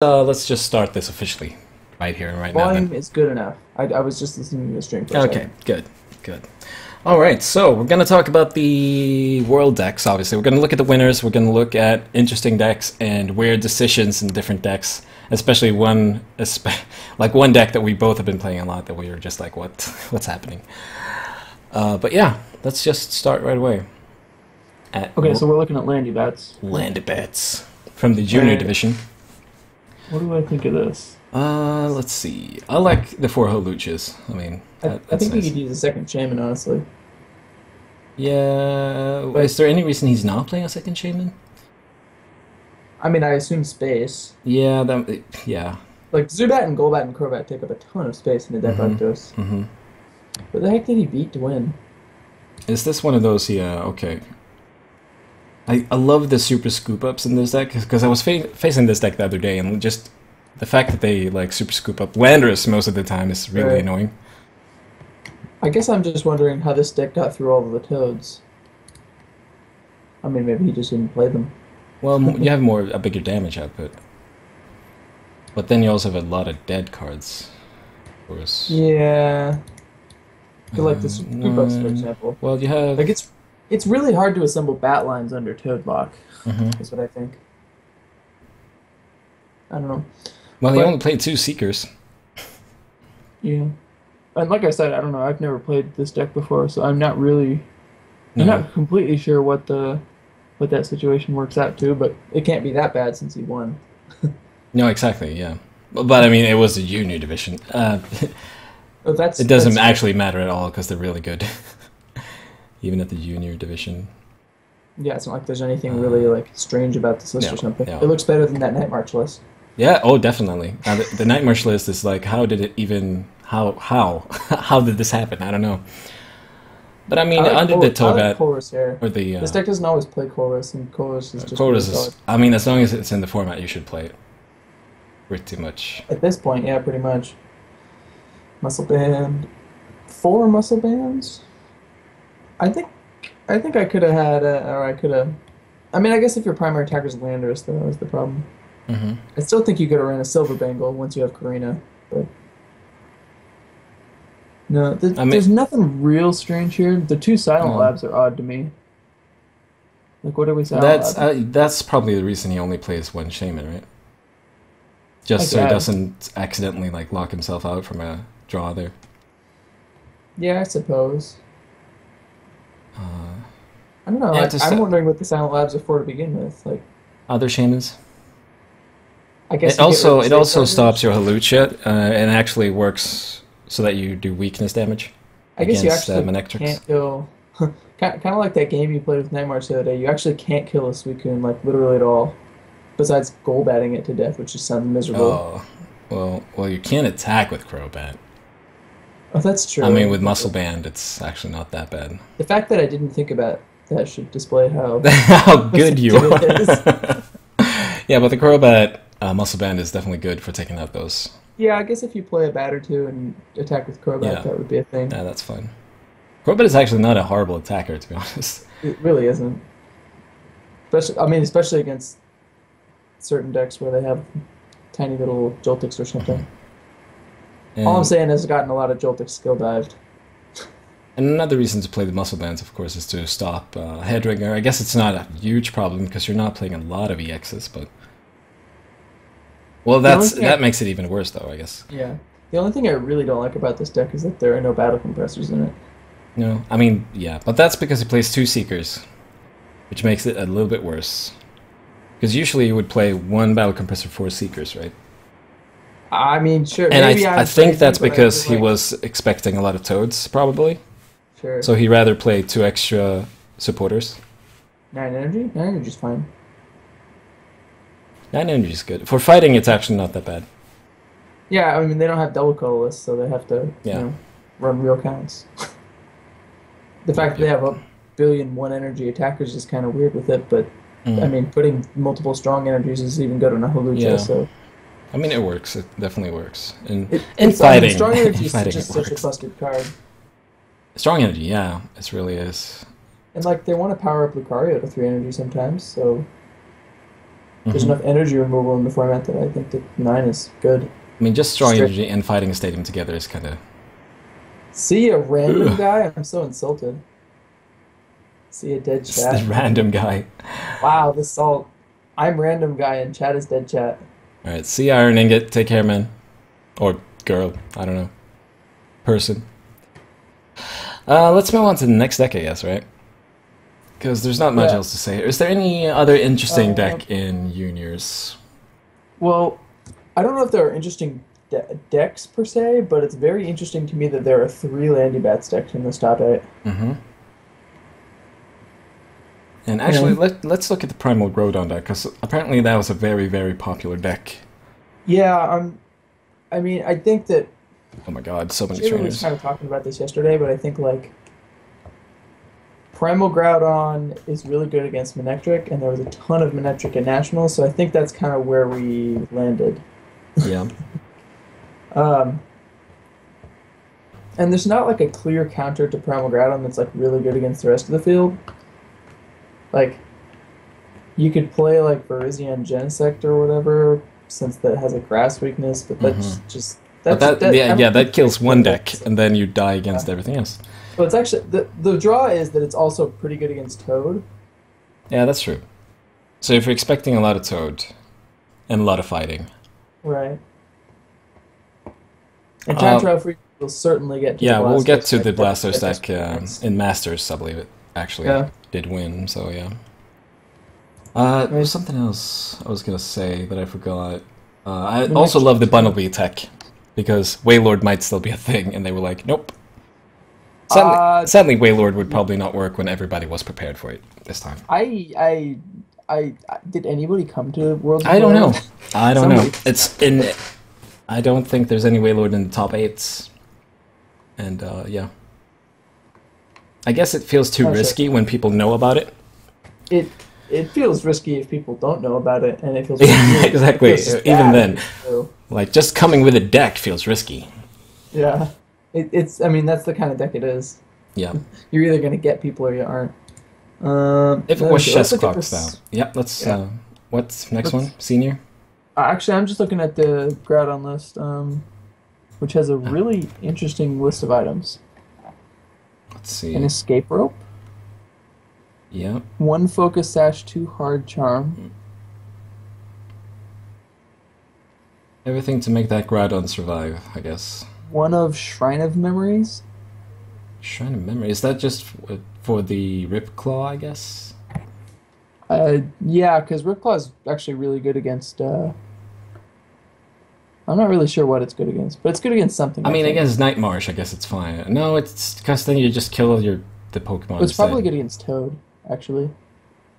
Let's just start this officially, right here and right now. Volume Then. is good enough. I was just listening to the stream for a Okay, second. good. All right, so we're gonna talk about the world decks. Obviously, we're gonna look at the winners. We're gonna look at interesting decks and weird decisions in different decks. Especially like one deck that we both have been playing a lot that we were just like, what's happening? But yeah, let's just start right away. Okay, so we're looking at Landy Bats. Landed Bets from the junior Right. division. What do I think of this? Let's see. I like the 4 Holuchas. I mean, I that's think we nice. could use a second Shaman, honestly. Yeah. But- Is there any reason he's not playing a second Shaman? I mean, I assume space. Yeah. Yeah. Like, Zubat and Golbat and Crobat take up a ton of space in a deck like this. hmm What the heck did he beat to win? Is this one of those? Yeah. Okay. I love the super scoop ups in this deck because I was facing this deck the other day and just the fact that they like super scoop up Landorus most of the time is really Right. annoying. I guess I'm just wondering how this deck got through all of the Toads. I mean, maybe he just didn't play them. Well, you have a bigger damage output, but then you also have a lot of dead cards. Of course. Yeah. I feel like the Scoop Ups, for example. Well, you have. Like, it's really hard to assemble bat lines under Toad Lock, Mhm. is what I think. I don't know. Well, he But- only played 2 Seekers. Yeah. And like I said, I don't know. I've never played this deck before, so I'm not really, No. I'm not completely sure what that situation works out to. But it can't be that bad since he won. No, exactly, yeah. But I mean, it was a junior division. But that's It doesn't that's- actually matter at all because they're really good, even at the junior division. Yeah, it's not like there's anything really like strange about this list No, or something. no. It looks better than that Night March list. Yeah. Oh, definitely. The Night March list is like, how did it even? How how did this happen? I don't know. But I mean, under the I like Togat Chorus here. or the This deck doesn't always play Chorus, and Chorus is just Chorus really is. solid. I mean, as long as it's in the format, you should play it. Pretty much. At this point, yeah, pretty much. Muscle Band. 4 Muscle Bands? I think I could have had or I could have. I mean, I guess if your primary attacker is Landorus, then that was the problem. hmm I still think you could have ran a Silver Bangle once you have Karina, but no, I mean- there's nothing real strange here. The 2 Silent No. Labs are odd to me. Like, what are we Silent Lab? That's probably the reason he only plays 1 Shaman, right? Just so he guess. doesn't accidentally like lock himself out from a draw there. Yeah, I suppose. Uh, I don't know. Yeah, like, just, I'm wondering what the Silent Labs are for to begin with. Like, Other Shamans. I guess It you get also rid it of also safeguarders. stops your Halucha and actually works so that you do weakness damage I guess you against actually Manectrics. can't kill. Kind of like that game you played with Night March the other day. You actually can't kill a Suicune, like literally at all. Besides goal batting it to death, which just sounds miserable. Well, you can attack with Crobat. Oh, that's true. I mean, with Muscle Band, it's actually not that bad. The fact that I didn't think about that should display how. How good you are! It is. Yeah, but the Crobat Muscle Band is definitely good for taking out those. Yeah, I guess if you play a bat or two and attack with Crobat, Yeah. that would be a thing. Yeah, that's fine. Crobat is actually not a horrible attacker, to be honest. It really isn't. Especially against certain decks where they have tiny little Joltix or something. All I'm And, saying is I've gotten a lot of Joltix skill dived. and another reason to play the Muscle Bands, of course, is to stop Headringer. I guess it's not a huge problem because you're not playing a lot of EXs, but... Well, The only thing that makes it even worse, though, I guess. Yeah. The only thing I really don't like about this deck is that there are no battle compressors in it. No, I mean, yeah, but that's because he plays 2 Seekers, which makes it a little bit worse. Because usually you would play 1 Battle Compressor, 4 Seekers, right? I mean, sure. And maybe I I'm think crazy, that's but I because feel he like- was expecting a lot of Toads, probably. Sure. So he'd rather play 2 extra supporters. 9 energy? 9 energy's fine. 9 energy is good. For fighting, it's actually not that bad. Yeah, I mean, they don't have double colorless, so they have to, Yeah. run real counts. The fact that they have a billion 1 energy attackers is kind of weird with it, but, Mm. I mean, putting multiple strong energies is even good on a Halucha, Yeah. so... I mean, it works. It definitely works. In It, in it's- I mean, fighting, strong energy in is fighting just it such a works. busted card. Strong energy, yeah, it really is. And, like, they want to power up Lucario to 3 energy sometimes, so... there's enough energy removal in the format that I think that 9 is good. I mean, just strong Straight. energy and fighting a stadium together is kind of... See a random guy? I'm so insulted. See a dead It's the chat? random guy. Wow, this salt. I'm random guy and chat is dead chat. Alright, see Iron Ingot. Take care, man. Or girl. I don't know. Person. Let's move on to the next deck, I guess, right? Because there's not much Yeah. else to say. Is there any other interesting deck in Juniors? Well, I don't know if there are interesting decks per se, but it's very interesting to me that there are 3 Landy Bats decks in this top 8. Mm-hmm. And actually, let's look at the Primal Groudon deck, because apparently that was a very, very popular deck. Yeah, I mean, I think that Oh my god, so many Jimmy was trainers. kind of talking about this yesterday, but I think like Primal Groudon is really good against Manectric, and there was a ton of Manectric at Nationals, so I think that's kind of where we landed. Yeah. Um, and there's not like a clear counter to Primal Groudon that's like really good against the rest of the field. Like, you could play like Virizion Genesect or whatever, since that has a grass weakness, but that's just But that's that kills one deck, and then you die against everything else. Well, it's actually the draw is that it's also pretty good against Toad. Yeah, that's true. So if you're expecting a lot of Toad, and a lot of fighting. Right. And Tantrowth will certainly get to Yeah, the we'll get to deck. the Blastoise That's deck nice. in Masters, I believe it actually Yeah. did win, so yeah. There was something else I was going to say that I forgot. I also love the Bunnelby tech, because Wailord might still be a thing, and they were like, nope. Sadly, Wailord would probably not work when everybody was prepared for it this time. I did anybody come to Worlds? I don't know. I don't know. Somebody- It's in. I don't think there's any Wailord in the top 8s. And yeah. I guess it feels too risky when people know about it. It feels risky if people don't know about it, and it feels Yeah, exactly. it feels Even bad, then, so, like just coming with a deck feels risky. yeah. It's I mean that's the kind of deck it is. Yeah. You're either gonna get people or you aren't. If it was let's chess look at clock this. style. Yep. Let's. Yeah. What's next Let's- one? Senior. Actually, I'm just looking at the Groudon list, which has a really interesting list of items. Let's see. An escape rope, Yeah. 1 focus sash, 2 hard charm. Everything to make that Groudon survive, I guess. 1 of Shrine of Memories. Shrine of Memory. Is that just for the Ripclaw, I guess? Yeah, because Ripclaw is actually really good against. I'm not really sure what it's good against, but it's good against something. I mean, think. against Night Marsh, I guess it's fine. No, it's because then you just kill the Pokemon But it's instead. probably good against Toad, actually,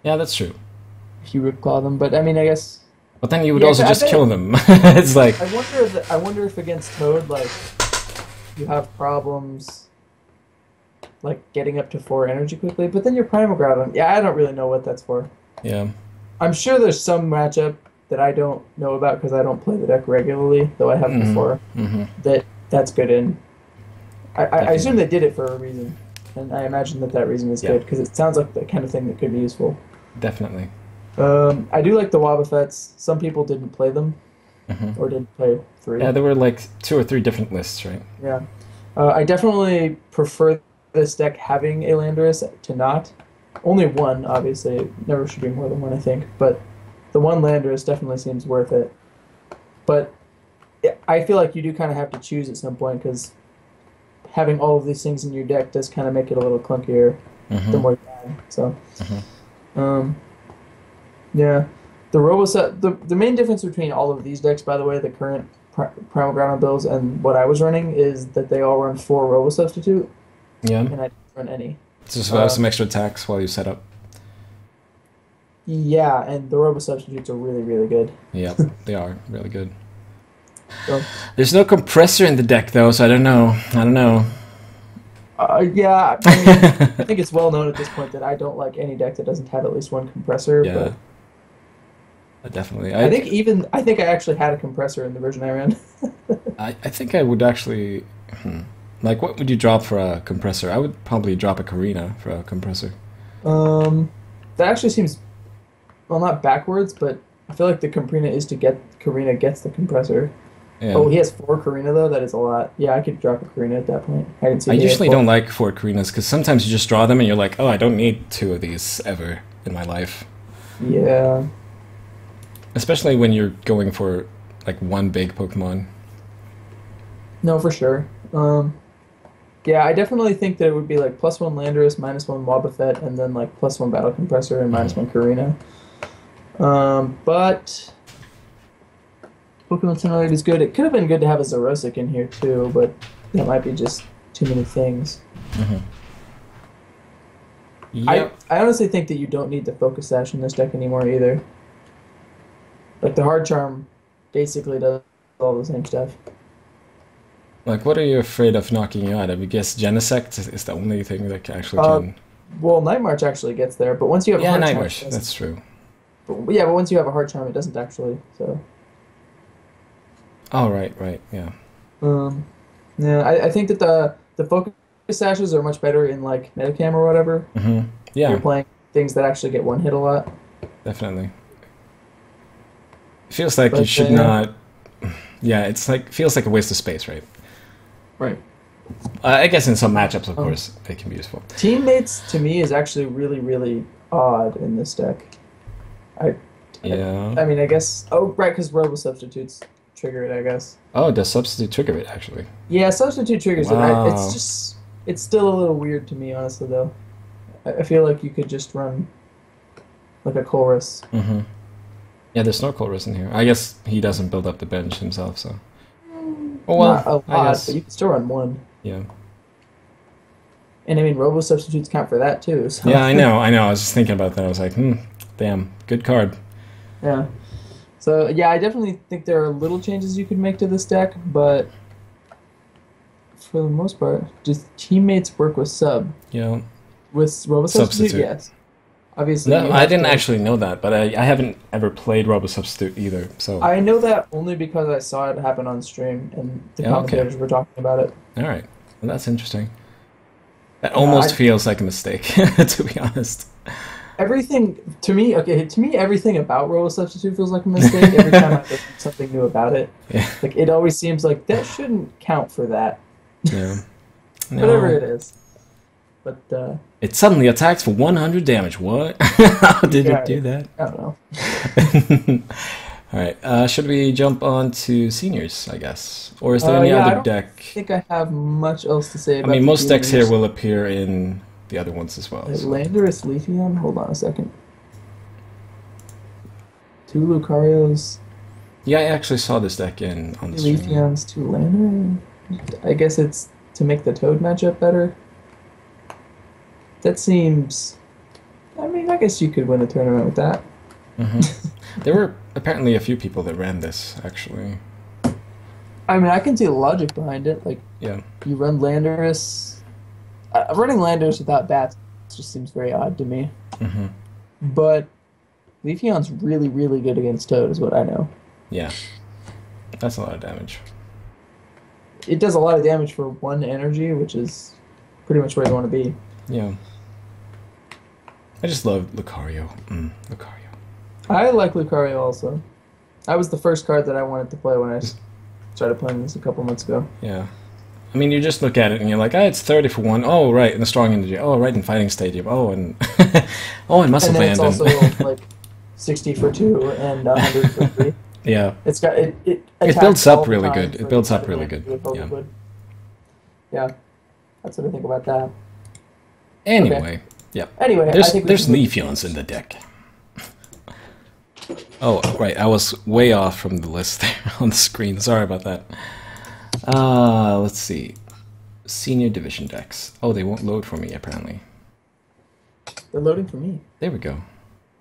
Yeah, that's true. if you Ripclaw them. But I mean, I guess But then you would Yeah, also I just bet- kill them. It's like, I wonder if against Toad, like you have problems, like getting up to 4 energy quickly. But then your Primal Groudon, yeah, I don't really know what that's for. yeah. I'm sure there's some matchup that I don't know about because I don't play the deck regularly, though I have before. Mm-hmm. That's good in. I assume they did it for a reason, and I imagine that reason is Yeah. good because it sounds like the kind of thing that could be useful. Definitely. I do like the Wobbuffets. Some people didn't play them, or didn't play 3. Yeah, there were like 2 or 3 different lists, right? Yeah. I definitely prefer this deck having a Landorus to not. Only 1, obviously. It never should be more than 1, I think. But the 1 Landorus definitely seems worth it. But I feel like you do kind of have to choose at some point because having all of these things in your deck does kind of make it a little clunkier the more you add. So, yeah. The Roboset, the main difference between all of these decks, by the way, the current Primal Groudon builds and what I was running, is that they all run 4 Robo Substitute, Yeah. and I didn't run any. So have some extra attacks while you set up. Yeah, and the Robo Substitutes are really, really good. Yeah, they are really good. So, There's no compressor in the deck though, so I don't know. yeah, I mean, I think it's well known at this point that I don't like any deck that doesn't have at least 1 compressor. Yeah. But Definitely. I think I actually had a compressor in the version I ran. I think I would actually. Like, what would you drop for a compressor? I would probably drop a Karina for a compressor. That actually seems, well, not backwards, but I feel like the Karina is to get Karina gets the compressor. Yeah. Oh, he has 4 Karina though. That is a lot. Yeah, I could drop a Karina at that point. I can see I he has usually 4. don't like 4 Karinas because sometimes you just draw them and you're like, oh, I don't need 2 of these ever in my life. Yeah. Especially when you're going for like one big Pokemon. No, for sure. Yeah, I definitely think that it would be like +1 Landorus, -1 Wobbuffet, and then like +1 Battle Compressor and Mhm. -1 Karina. But Pokemon Simulator is good. It could have been good to have a Zerosic in here too, but that might be just too many things. Mhm. I, Yep. I honestly think that you don't need the Focus Sash in this deck anymore either. Like the Hard Charm basically does all the same stuff. Like, what are you afraid of knocking you out? I would guess Genesect is the only thing that actually Uh, can. well, Night March actually gets there, but once you have a Yeah, Hard Charm, Nightwish. That's true. yeah, but once you have a Hard Charm, it doesn't actually. So, Oh, right, right. Yeah. um, yeah, I think that the Focus Sashes are much better in like Metacam or whatever. Hmm. If you're Yeah, playing things that actually get one hit a lot. definitely. It feels like you But should not. Yeah, it's like feels like a waste of space, right? right. I guess in some matchups, of Um, course, they can be useful. Teammates to me is actually really, really odd in this deck. I, Yeah. I mean, I guess. Oh, right, because Robo Substitutes trigger it, I guess. Oh, does substitute trigger it actually? Yeah, Substitute triggers it. Wow. It's still a little weird to me, honestly, though. I feel like you could just run like a chorus. Hmm. Yeah, there's no Colress in here. I guess he doesn't build up the bench himself, so. Oh Not a well, I lot, guess. but you can still run one. Yeah. And I mean, Robo Substitutes count for that too. So. Yeah, I know, I know. I was just thinking about that. I was like, damn, good card. Yeah. So yeah, I definitely think there are little changes you could make to this deck, but for the most part, just teammates work with sub. Yeah. With Robo Substitute, Substitute. yes. Obviously, No, you I have didn't to. actually know that, but I haven't ever played Robo Substitute either, so. I know that only because I saw it happen on stream and the Yeah, okay. commentators were talking about it. Alright. Well, that's interesting. That Yeah, almost feels like a mistake, to be honest. everything to me, okay, to me, everything about Robo Substitute feels like a mistake. Every time I learn something new about it, Yeah. like it always seems like that shouldn't count for that, Yeah. whatever No. it is. But It suddenly attacks for 100 damage. What? How did yeah, it do that? I don't know. Alright, should we jump on to seniors, I guess? Or is there any Yeah, I other don't deck? think I have much else to say I about mean, the most decks here juniors. will appear in the other ones as well. So. Landorus Leafeon? Hold on a second. 2 Lucarios, Yeah, I actually saw this deck on the 2 stream. Leafeons, 2 Landor. I guess it's to make the Toad matchup better. That seems. I mean, I guess you could win a tournament with that. Hmm. There were apparently a few people that ran this, actually. I mean, I can see the logic behind it. Like, Yeah. you run Landorus. Running Landorus without bats just seems very odd to me. Hmm. But Leafeon's really, really good against Toad, is what I know. Yeah. That's a lot of damage. It does a lot of damage for 1 energy, which is pretty much where you want to be. Yeah. I just love Lucario. Lucario. I like Lucario also. That was the first card that I wanted to play when I started playing this a couple months ago. Yeah. I mean, you just look at it and you're like, it's 30 for 1. Oh, right, in the strong energy. Oh, right, in fighting stadium. Oh, and oh, and muscle And then band. it's also like 60 for 2 and 100 for 3. Yeah. It's got it. It attacks builds all up the really time good. for It builds up the really damage good. the opponent Yeah. would. Yeah, that's what I think about that. Anyway, yeah. Anyway, I There's think we there's should move Leafeons in the deck. Oh, right. I was way off from the list there on the screen. Sorry about that. Let's see. Senior division decks. Oh, they won't load for me, apparently. They're loading for me. There we go.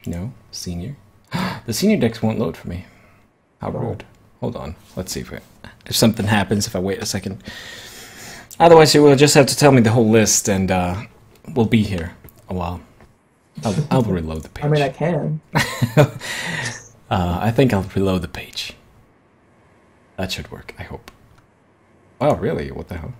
No, senior. The senior decks won't load for me. How Oh. rude. Hold on. Let's see if something happens if I wait a second. Otherwise, you will just have to tell me the whole list, and we'll be here a while. I'll reload the page. I mean, I can. I think I'll reload the page. That should work, I hope. Oh, really? What the hell?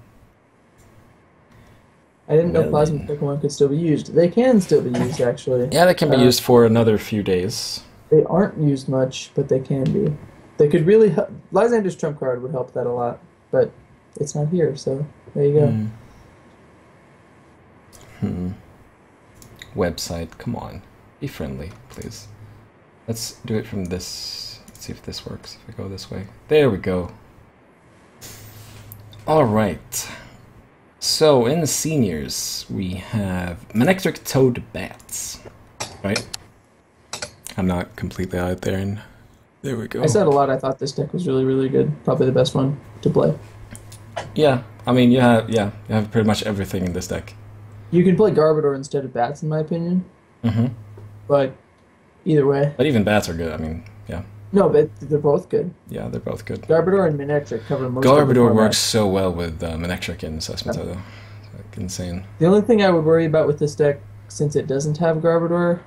I didn't know Well, Plasma then. Pokemon could still be used. They can still be used, actually. Yeah, that can be used for another few days. They aren't used much, but they can be. They could really help. Lysander's trump card would help that a lot, but it's not here, so there you go. Website, come on. Be friendly, please. Let's do it from this. Let's see if this works. If we go this way. There we go. Alright. So, in the seniors, we have Manectric Toad Bats. Right? I'm not completely out there, and there we go. I said a lot. I thought this deck was really, really good. Probably the best one to play. Yeah, I mean, you have pretty much everything in this deck. You can play Garbodor instead of Bats, in my opinion. But either way. But even Bats are good, I mean, yeah. No, but they're both good. Yeah, they're both good. Garbodor and Manectric cover most Garbodor works so well with Manectric and Seismitoad, though. Like, insane. The only thing I would worry about with this deck, since it doesn't have Garbodor,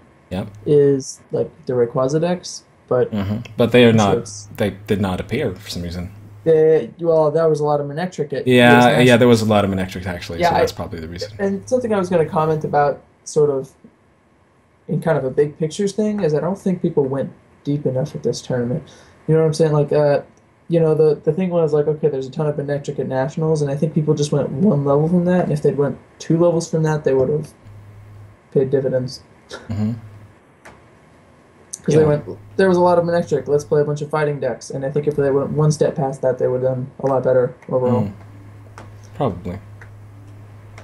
is like the Rayquaza decks. But but they are not. They did not appear for some reason. Well, there was a lot of Manectric. Yeah, there was a lot of Manectric actually. Yeah, so that's probably the reason. And something I was going to comment about, sort of, in kind of a big pictures thing, is I don't think people went deep enough at this tournament. You know what I'm saying? Like, the thing was like, okay, there's a ton of Manectric at Nationals, and I think people just went one level from that, and if they'd went 2 levels from that, they would have paid dividends. Because they went, there was a lot of Manectric, let's play a bunch of fighting decks, and I think if they went one step past that, they would have done a lot better overall. Probably.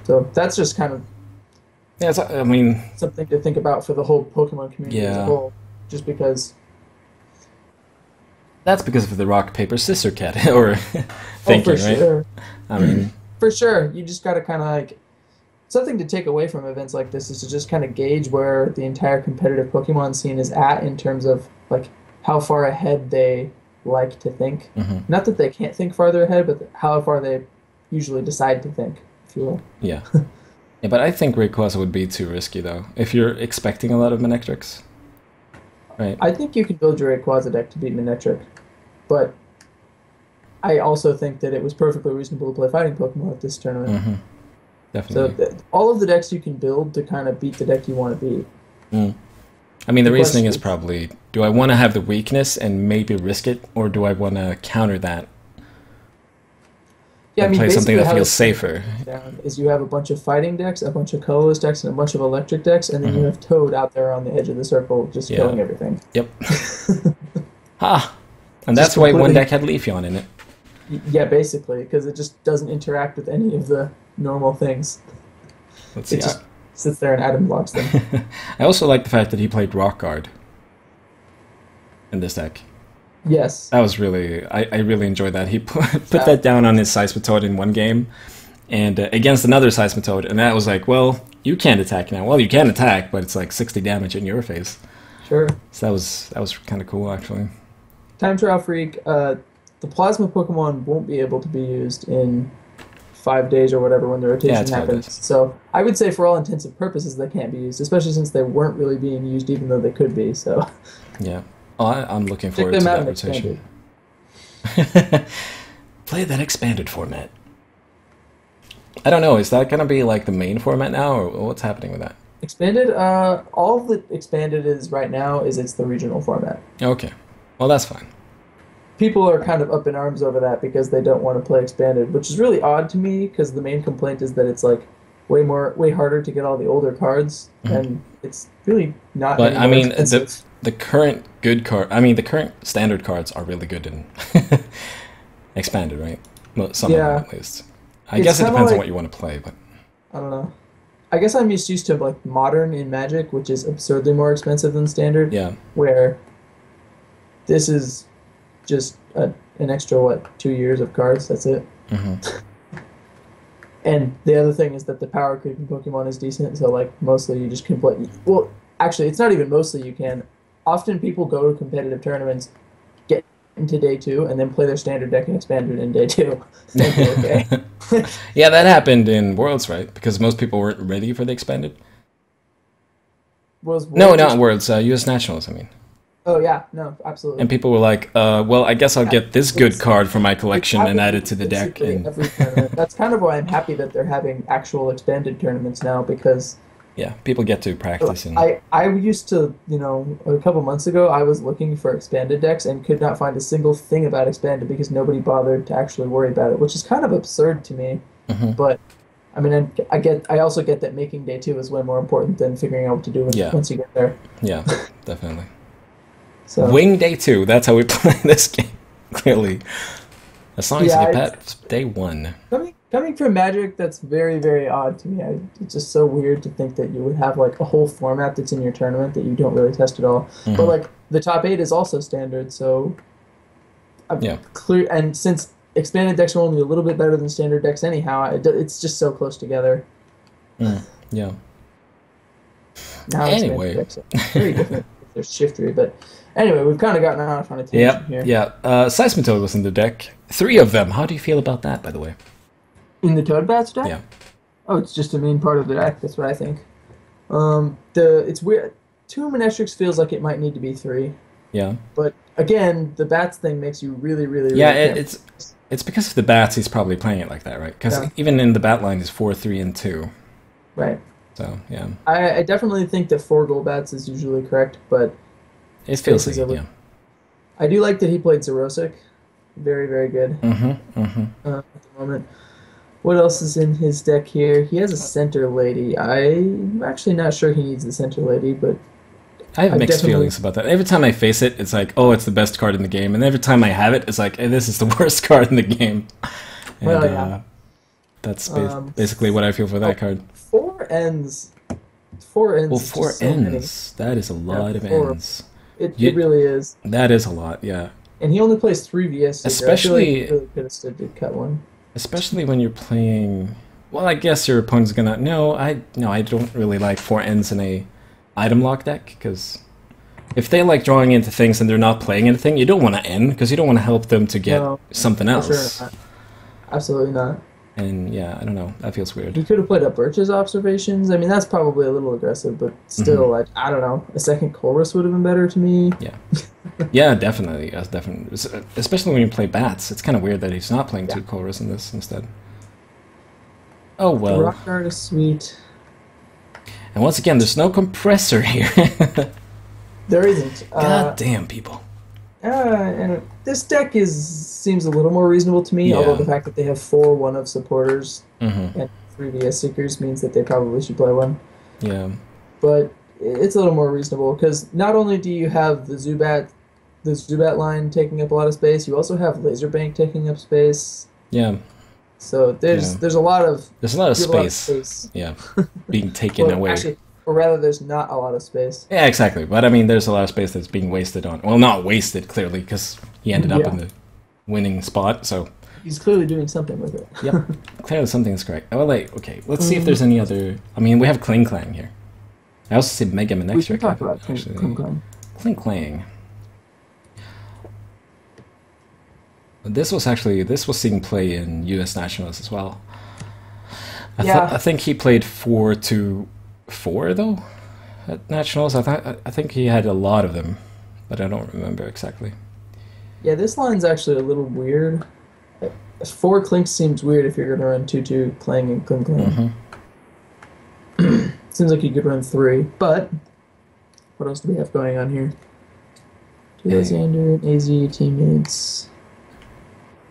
So that's just kind of I mean, something to think about for the whole Pokemon community as a whole, just because. That's because of the rock, paper, scissors cat, or thinking, for right? Sure. I mean, for sure, you just got to kind of like, something to take away from events like this is to just kind of gauge where the entire competitive Pokemon scene is at in terms of like how far ahead they like to think. Not that they can't think farther ahead, but how far they usually decide to think, if you will. Yeah. Yeah, but I think Rayquaza would be too risky, though, if you're expecting a lot of Manectrics. Right. I think you can build your Rayquaza deck to beat Manectric, but I also think that it was perfectly reasonable to play fighting Pokemon at this tournament. Definitely. So all of the decks you can build to kind of beat the deck you want to beat. I mean, the reasoning is probably, do I want to have the weakness and maybe risk it, or do I want to counter that and play something that feels safer? Is you have a bunch of fighting decks, a bunch of colorless decks, and a bunch of electric decks, and then you have Toad out there on the edge of the circle just killing everything. Yep. And that's why one deck had Leafeon in it. Yeah, basically, because it just doesn't interact with any of the normal things. Let's see. It just sits there and atom blocks them. I also like the fact that he played Rock Guard in this deck. Yes. That was really, I really enjoyed that. He put that down on his Seismitoad in one game, and against another Seismitoad, and that was like, well, you can't attack now. Well, you can attack, but it's like 60 damage in your face. Sure. So that was kind of cool, actually. Time Trial Freak, the Plasma Pokemon won't be able to be used in 5 days or whatever when the rotation happens. So I would say for all intents and purposes they can't be used, especially since they weren't really being used even though they could be. So yeah. Oh, I'm looking forward to that rotation. Play that expanded format. I don't know, is that going to be like the main format now, or what's happening with that? Expanded, all that Expanded is right now is it's the regional format. Okay. Well, that's fine. People are kind of up in arms over that because they don't want to play Expanded, which is really odd to me because the main complaint is that it's like way harder to get all the older cards, and it's really not. But I mean, expensive. the current the current standard cards are really good in Expanded, right? Well, some of them at least. I guess it depends on what you want to play, but I don't know. I guess I'm just used to like Modern in Magic, which is absurdly more expensive than Standard. Yeah. Where this is just an extra 2 years of cards. That's it. And the other thing is that the power creep in Pokemon is decent, so like mostly you just can play. Well, actually, it's not even mostly you can. Often people go to competitive tournaments, get into day 2, and then play their standard deck and Expanded in day 2. Okay. Yeah, that happened in Worlds, right? Because most people weren't ready for the Expanded. No, not Worlds. US Nationals, I mean. Oh yeah, no, absolutely. And people were like, well, I guess I'll get this good card for my collection and add it to the deck. And every tournament. That's kind of why I'm happy that they're having actual Expanded tournaments now, because Yeah, people get to practice and I used to, you know, a couple months ago, I was looking for expanded decks and could not find a single thing about expanded because nobody bothered to actually worry about it, which is kind of absurd to me. hmm But I mean, I also get that making day two is way more important than figuring out what to do yeah, once you get there. yeah, definitely. So Wing day two. That's how we play this game. Clearly, as long as you yeah, get past day one. coming from Magic, that's very, very odd to me. It's just so weird to think that you would have like a whole format that's in your tournament that you don't really test at all. But hmm like the top eight is also standard, so I'm Yeah, clear. And since expanded decks are only a little bit better than standard decks anyhow, it's just so close together. mm, yeah. Now expanded Anyway, decks are very different. There's Shiftry, but anyway, we've kind of gotten off on a tangent yep, here. yeah. Seismitoad was in the deck. 3 of them. How do you feel about that, by the way? In the Toadbats deck? Yeah, Oh, it's just a main part of the deck. That's what I think. It's weird. 2 Manestrix feels like it might need to be 3, yeah, but again, the bats thing makes you really, really, yeah. really careful. It's because of the bats. He's probably playing it like that, right? Because Yeah, even in the bat line, he's 4, 3, and 2. right. So yeah, I definitely think that 4 gold bats is usually correct, but it feels spaces like over. yeah. I do like that he played Zerosic. Very, very good at the moment. What else is in his deck here? He has a center lady. I'm actually not sure he needs the center lady, but I have I mixed definitely. feelings about that. Every time I face it, it's like, oh, it's the best card in the game, and every time I have it, it's like, hey, this is the worst card in the game. And Well, yeah. that's Um, basically what I feel for oh, that card. 4 ends. 4 Well, ends is 4 just so many. ends. That is a Yeah, lot of 4. ends. It really is. That is a lot, yeah. And he only plays 3 VS Seeker. I feel like he Especially, really could have stood to cut one. especially when you're playing. Well, I guess your opponent's gonna. No, I don't really like 4 ends in a item lock deck because if they like drawing into things and they're not playing anything, you don't want to end because you don't want to help them to get No, something for else. sure not. Absolutely not. And yeah, I don't know. That feels weird. He could have played up Birch's observations. I mean, that's probably a little aggressive, but still, I don't know. A second chorus would have been better to me. Yeah. Yeah, definitely. Yes, definitely. Especially when you play bats. It's kind of weird that he's not playing Yeah. 2 chorus in this instead. Oh The well. rock art is sweet. And once again, there's no compressor here. There isn't. God damn people. And this deck seems a little more reasonable to me, Yeah. although the fact that they have 4 one-of supporters Mm-hmm. and 3 VS Seekers means that they probably should play one. Yeah. But it's a little more reasonable because not only do you have the Zubat line taking up a lot of space, you also have Laserbank taking up space. Yeah. So there's a lot of There's a lot of you have a lot of space. space. Yeah. Being taken Well, away. actually, or rather, there's not a lot of space. Yeah, exactly. But I mean, there's a lot of space that's being wasted on. Well, not wasted, clearly, because he ended up Yeah. in the winning spot. So, He's clearly doing something with it. yep. Clearly something's correct. Oh, like, okay, let's see if there's any other. I mean, we have Kling Clang here. I also see Mega Man We X should talk about Kling Clang. Kling Clang. This was seeing play in U.S. Nationals as well. Yeah. I think he played 4-4 though at Nationals. I think he had a lot of them, but I don't remember exactly. Yeah, this line's actually a little weird. 4 Clinks seems weird if you're going to run 2-2 Clang and Kling Clang. Mm-hmm. Seems like you could run 3, but what else do we have going on here? Xander and AZ teammates.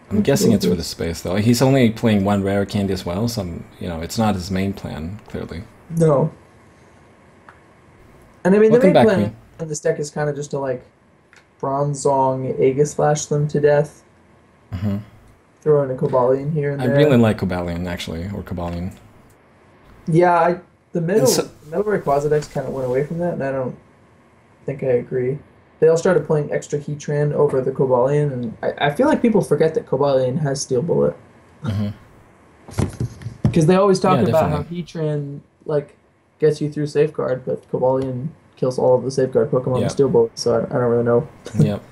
I'm guessing it's for the space though. He's only playing 1 rare candy as well, so it's not his main plan clearly. No. And I mean, Welcome the main back, plan in this deck is kind of just to like Bronzong Aegis Flash them to death. Mm-hmm. Throw in a Cobalion here and I there. really like Cobalion actually, or Cobalion. Yeah, the middle So- Rayquaza decks kind of went away from that, and I don't think I agree. They all started playing extra Heatran over the Cobalion, and I feel like people forget that Cobalion has Steel Bullet. Mm-hmm. Because they always talk Yeah, about how definitely. Heatran like gets you through Safeguard, but Cobalion kills all of the Safeguard Pokemon Yeah. with Steel Bullet, so I don't really know. Yep.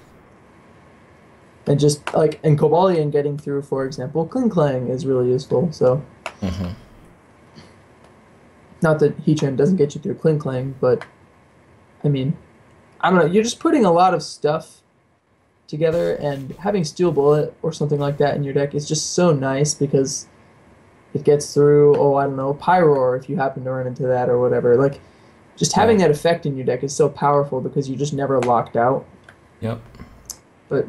And just like and Cobalion getting through, for example, Kling Clang is really useful. So Mm-hmm. not that Heatran doesn't get you through Kling Clang, but I mean, I don't know. You're just putting a lot of stuff together, and having Steel Bullet or something like that in your deck is just so nice because it gets through, oh, I don't know, Pyroar if you happen to run into that or whatever. Like, just having that effect in your deck is so powerful because you're just never locked out. Yep. But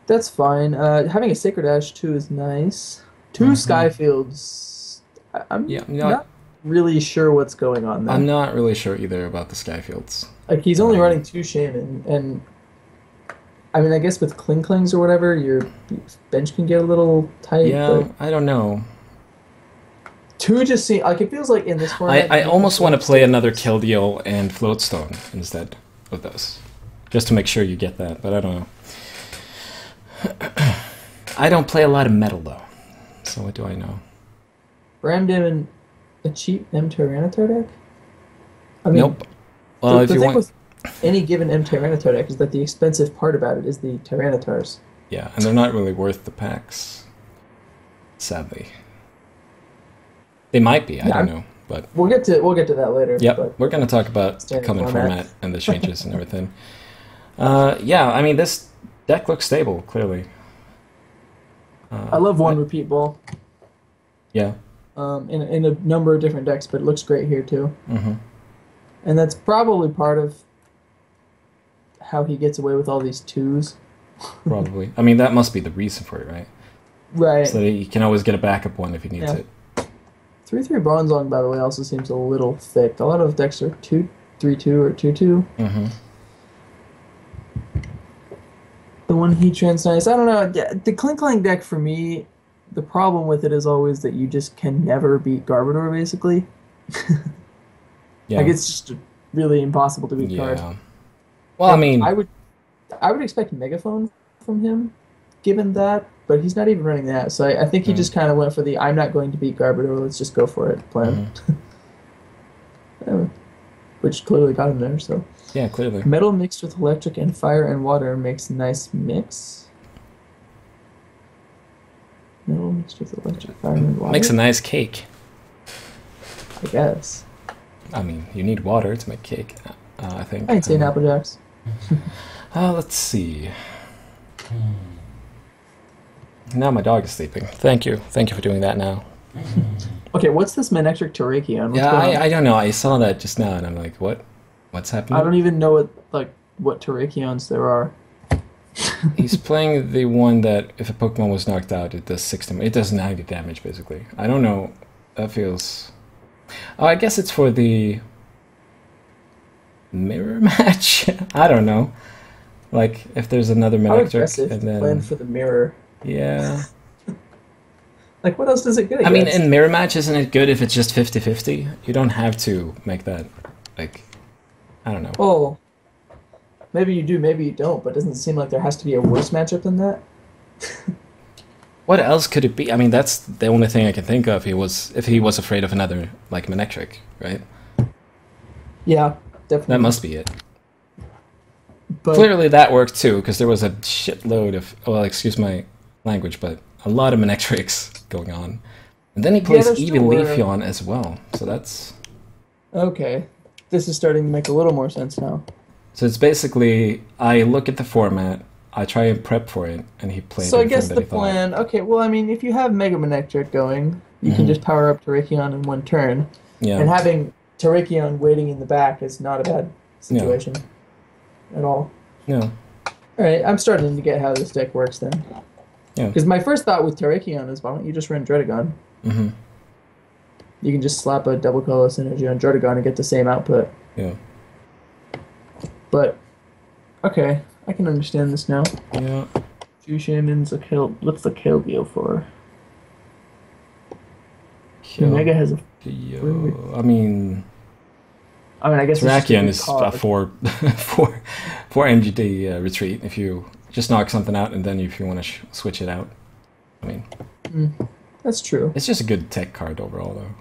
that's fine. Having a Sacred Ash too is nice. 2 Skyfields. I'm not really sure what's going on there. I'm not really sure either about the Skyfields. Like, he's only running 2 Shaman, and I mean, I guess with Klings or whatever, your bench can get a little tight. Yeah, I don't know. 2 just seems like, it feels like in this format. I almost want to play another Keldeo and Floatstone instead of those, just to make sure you get that. But I don't know. I don't play a lot of metal though, so what do I know? Ramdam a cheap M Tyranitar deck? I mean, nope. Well, the if you thing want, with any given M Tyranitar deck is that the expensive part about it is the Tyranitars. yeah, and they're not really worth the packs, sadly. They might be. I don't know, but we'll get to that later. Yep, but we're going to talk about the common format and the changes and everything. Yeah, I mean, this deck looks stable, clearly. I love one repeat ball. Yeah. In a number of different decks, but it looks great here too. Mm-hmm. And that's probably part of how he gets away with all these 2s. Probably. I mean, that must be the reason for it, right? Right. So that he can always get a backup one if he needs it. 3/3 Bronzong, by the way, also seems a little thick. A lot of decks are 2/3/2 or 2/2. Mm-hmm. The one he Transnice, I don't know. The Clang deck for me, the problem with it is always that you just can never beat Garbodor, basically. Yeah. Like, it's just really impossible to beat card. Well, I mean, I would expect Megaphone from him, given that, but he's not even running that. So I think he just kind of went for the I'm not going to beat Garbodor, let's just go for it plan. Which clearly got him there, so. Yeah, clearly. Metal mixed with electric and fire and water makes a nice mix. Metal mixed with electric, fire, and water. Makes a nice cake. I guess. I mean, you need water to make cake, I think. I'd say Apple Jacks. Let's see. Now my dog is sleeping. Thank you. Thank you for doing that now. Okay, what's this Manectric Terrakion? Yeah, I don't know. I saw that just now, and I'm like, what? What's happening? I don't even know what Terrakions there are. He's playing the one that if a Pokemon was knocked out, it does 60. It does 90 damage, basically. I don't know. That feels... Oh, I guess it's for the mirror match? I don't know. Like, if there's another Manectric, and then... plan for the mirror. Yeah. Like, what else does it get? I mean, in mirror match, isn't it good if it's just 50-50? You don't have to make that, like... I don't know. Oh, maybe you do, maybe you don't, but doesn't it seem like there has to be a worse matchup than that? What else could it be? I mean, that's the only thing I can think of. If he was afraid of another, like, Manectric, right? Yeah, definitely. That must be it. But clearly that worked too, because there was a shitload of, well, excuse my language, but a lot of Manectrics going on. And then he plays Eevee as well, so that's... Okay. This is starting to make a little more sense now. So it's basically, I look at the format, I try and prep for it, and he plays. So I guess the plan, okay, well, I mean, if you have Mega Manectric going, you can just power up Terrakion in one turn. Yeah. And having Terrakion waiting in the back is not a bad situation at all. No. Alright, I'm starting to get how this deck works then. Yeah. Because my first thought with Terrakion is, why don't you just run Dredagon? Mm-hmm. You can just slap a double colorless energy on Dredagon and get the same output. Yeah. But, okay, I can understand this now. Yeah. 2 Shamans, what's the Keldeo for? Mega has a... I mean, I guess Terrakion is a 4 MGD retreat if you just knock something out and then if you want to switch it out. I mean... That's true. It's just a good tech card overall, though.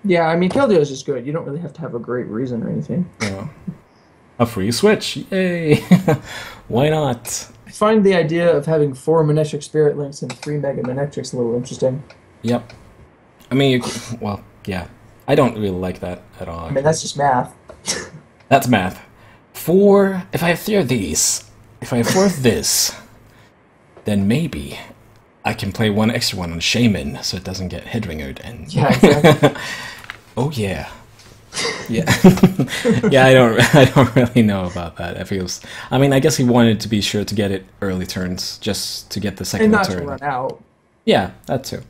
Yeah, I mean, Keldeo is just good. You don't really have to have a great reason or anything. Yeah. A free switch! Yay! Why not? I find the idea of having 4 Manectric Spirit Links and 3 Mega Manectrics a little interesting. Yep. I mean, well, yeah. I don't really like that at all. I mean, that's just math. That's math. 4... If I have 3 of these, if I have 4 of this, then maybe I can play one extra one on Shaman, so it doesn't get headringered. And Yeah, exactly. oh yeah, yeah, yeah. I don't really know about that. It feels. I mean, I guess he wanted to be sure to get it early turns, just to get the second And not turn. to run out. Yeah, that too.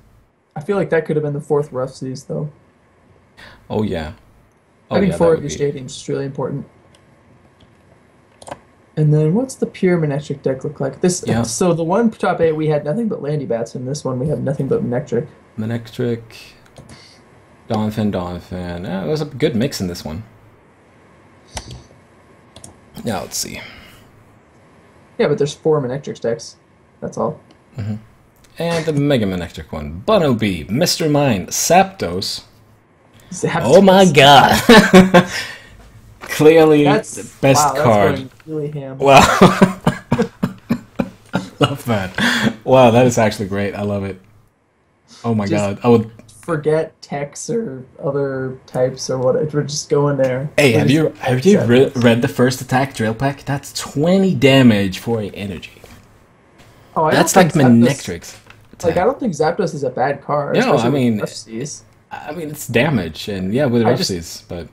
I feel like that could have been the fourth rough seas, though. Oh yeah. Oh Having yeah, four that of would your be. stadiums is really important. And then what's the pure Manectric deck look like? Yeah. So the one top 8 we had nothing but Landy Bats, and this one we have nothing but Manectric. Manectric, Donphan. It was a good mix in this one. Now let's see. Yeah, but there's 4 Manectric decks. That's all. And the Mega Manectric one. Bunnelby, Mr. Mine, Zapdos. Zapdos. Oh my god! Clearly That's the best wow, card. That's going really ham. Wow. Love that. Wow, that is actually great. I love it. Oh my god. I would. Forget Tex or other types or what. We're just going there. Hey, have you read the first attack drill pack? That's 20 damage for an energy. Oh, That's like Manectric's. Like, I don't think Zapdos is a bad card. No, especially I mean, with rough seas. it's damage, and yeah, with rough seas, but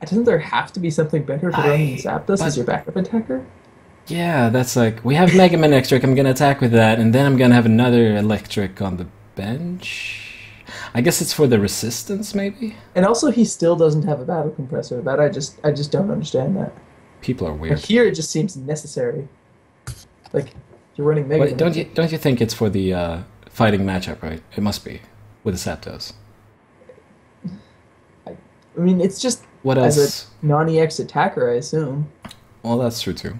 Doesn't there have to be something better to run than Zapdos as your backup attacker? yeah, that's like we have Mega Manectric. I'm gonna attack with that, and then I'm gonna have another electric on the bench. I guess it's for the resistance, maybe. And also, he still doesn't have a battle compressor. That I just don't understand that. People are weird. Like, here, it just seems necessary. Like, you're running Mega. Wait, don't you think it's for the fighting matchup, right? It must be with the Zapdos. I mean, it's just What as else? a non-EX attacker, I assume. Well, that's true too.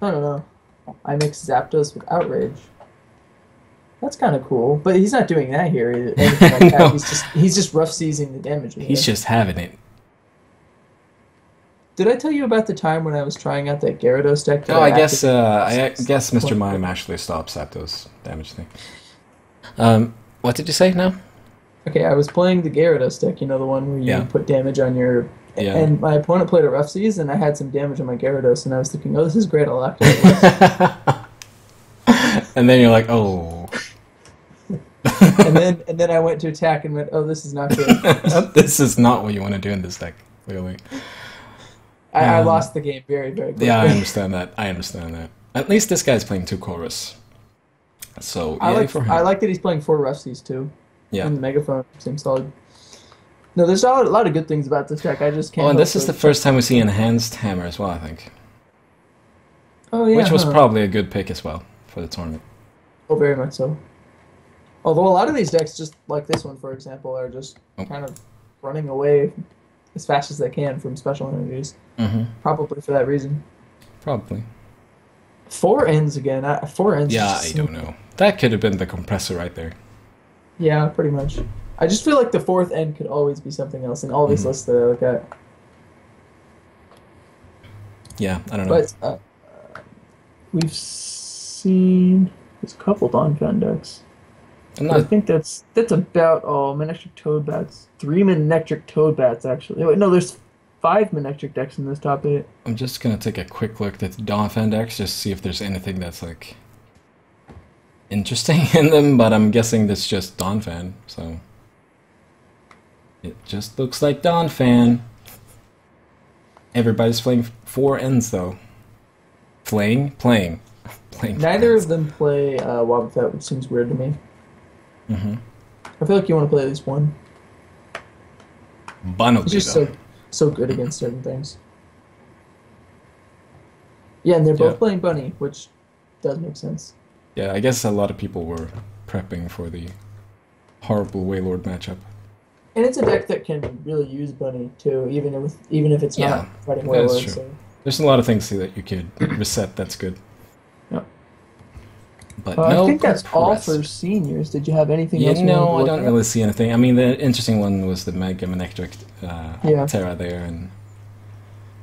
I don't know. I mix Zapdos with Outrage. That's kind of cool, but he's not doing that here. Anything like No. that. He's just rough seizing the damage. He's just having it. Did I tell you about the time when I was trying out that Gyarados deck? Oh, I guess Mr. Mime actually stops Zapdos damage thing. What did you say now? Okay, I was playing the Gyarados deck, you know, the one where you put damage on your... Yeah. And my opponent played a rough seas, and I had some damage on my Gyarados, and I was thinking, oh, this is great, I'll activate this. And then you're like, oh. and then I went to attack and went, oh, this is not good. This is not what you want to do in this deck, clearly. I lost the game very, very quickly. Yeah, I understand that. At least this guy's playing 2 chorus. So, I for him. like that he's playing 4 rough seas, too. Yeah. And the Megaphone seems solid. No, there's a lot of good things about this deck. I just can't. Oh, and this is the first time we see Enhanced Hammer as well, I think. Oh, yeah. Which was probably a good pick as well for the tournament. Oh, very much so. Although a lot of these decks, just like this one, for example, are just kind of running away as fast as they can from special energies. Probably for that reason. Probably. 4 ends again. 4 ends. Yeah, I don't know. That could have been the compressor right there. Yeah, pretty much. I just feel like the 4th end could always be something else in all these lists that I look at. Yeah, I don't know. But we've seen there's a couple Donphan decks. I think that's about all. Manectric Toadbats. 3 Manectric Toadbats, actually. Wait, no, there's 5 Manectric decks in this top 8. I'm just gonna take a quick look at the Donphan decks, just to see if there's anything that's like interesting in them, but I'm guessing that's just Donphan, so it just looks like Donphan. Everybody's playing 4 ends though. Playing. Neither of them play Wobbuffet, which seems weird to me. I feel like you want to play at least one. Bunnelby, It's just though. so good against certain things. Yeah, and they're both playing Bunny, which does make sense. Yeah, I guess a lot of people were prepping for the horrible Wailord matchup. And it's a deck that can really use Bunny too, even if it's not fighting that's Wailord. true. So. There's a lot of things that you could reset that's good. Yeah. But no, I think that's all for seniors. Did you have anything else? No, I don't really see anything. I mean, the interesting one was the Mega Manectric Terra there, and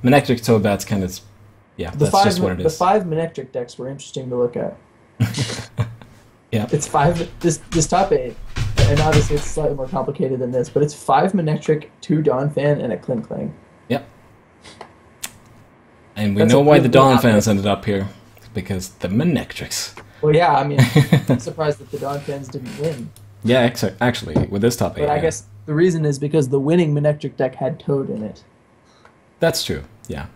Manectric Toadbats kind of, that's just what it is. The 5 Manectric decks were interesting to look at. Yeah. It's 5, this top 8, and obviously it's slightly more complicated than this, but it's 5 Manectric, 2 Donphan, and a Klinklang. Yep. And we know why the Donphans ended up here, because the Manectrics. Well, yeah, I mean, I'm surprised that the Dawn fans didn't win. Yeah, actually, with this topic, But I yeah. guess the reason is because the winning Manectric deck had Toad in it, That's true. Yeah.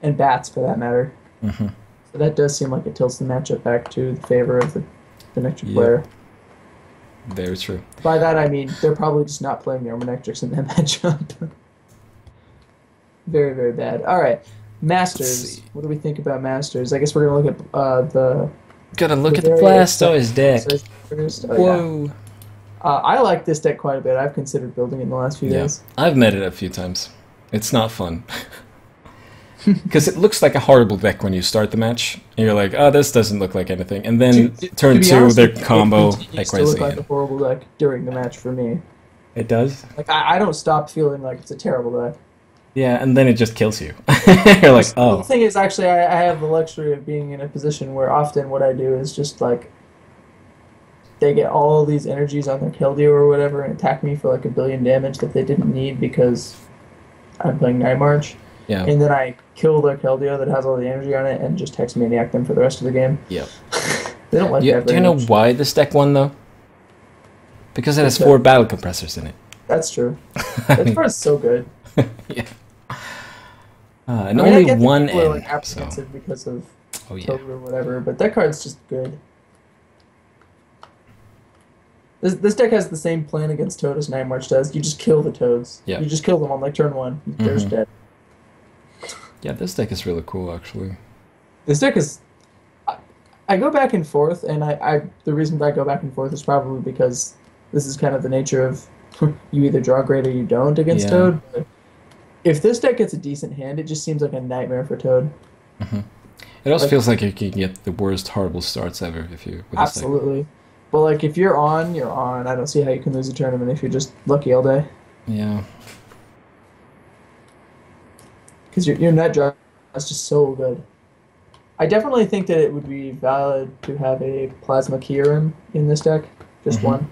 and Bats for that matter. Hmm. So that does seem like it tilts the matchup back to the favor of the Manectric Yep. player. Very true. By that I mean they're probably just not playing their Manectrics in that matchup. Very, very bad. All right, Let's Masters. see. What do we think about Masters? I guess we're gonna look at the Gotta look at the very Blastoise deck. Blastoise first. Oh, yeah. Whoa. I like this deck quite a bit. I've considered building it in the last few Yeah, days. I've met it a few times. It's not fun. Because it looks like a horrible deck when you start the match. And you're like, oh, this doesn't look like anything. And then turn To be 2, honest their with you, combo, it like continues to crazy. look like a horrible deck during the match for me. It does? Like I don't stop feeling like it's a terrible deck. Yeah, and then it just kills you. You're like, Well, the oh. thing is, actually, I have the luxury of being in a position where often what I do is just like they get all these energies on their Keldeo or whatever and attack me for like a billion damage that they didn't need because I'm playing Night March. Yeah. And then I kill their Keldeo that has all the energy on it and just Hex Maniac them for the rest of the game. Yep. They don't like that Do very you know much. why this deck won, though? Because it has Because- 4 battle compressors in it. That's true. That part's so good. Yeah. And I mean, I only get that one people are N. like So. apprehensive because of Oh, yeah. Toad or whatever, but that card's just good. This deck has the same plan against Toad as Night March does. You just kill the Toads. Yeah. You just kill them on like turn 1. They're just dead. Yeah, this deck is really cool, actually. This deck is. I go back and forth, and the reason that I go back and forth is probably because this is kind of the nature of you either draw great or you don't against Yeah. Toad. But if this deck gets a decent hand, it just seems like a nightmare for Toad. It also Like- feels like you can get the worst horrible starts ever if you with this deck. Absolutely. But like if you're on, you're on. I don't see how you can lose a tournament if you're just lucky all day. Yeah. Because your nut draw is just so good. I definitely think that it would be valid to have a Plasma Kieran in this deck, just Mhm. one.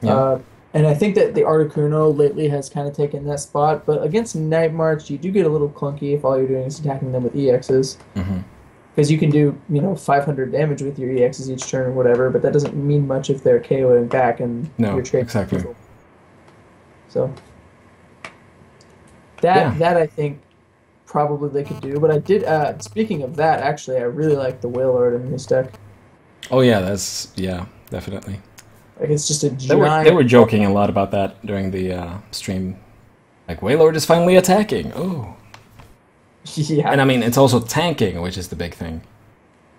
Yeah. And I think that the Articuno lately has kind of taken that spot, but against Night March, you do get a little clunky if all you're doing is attacking them with EXs. Hmm. Because you can do, 500 damage with your EXs each turn or whatever, but that doesn't mean much if they're KOing back and No, your trade. exactly. So Yeah. that I think probably they could do. But I did. Speaking of that, actually, I really like the Whale Lord in this deck. Oh yeah, yeah, definitely. Like it's just a They were giant. joking a lot about that during the stream. Like Wailord is finally attacking. Oh. Yeah, And I mean, it's also tanking, which is the big thing.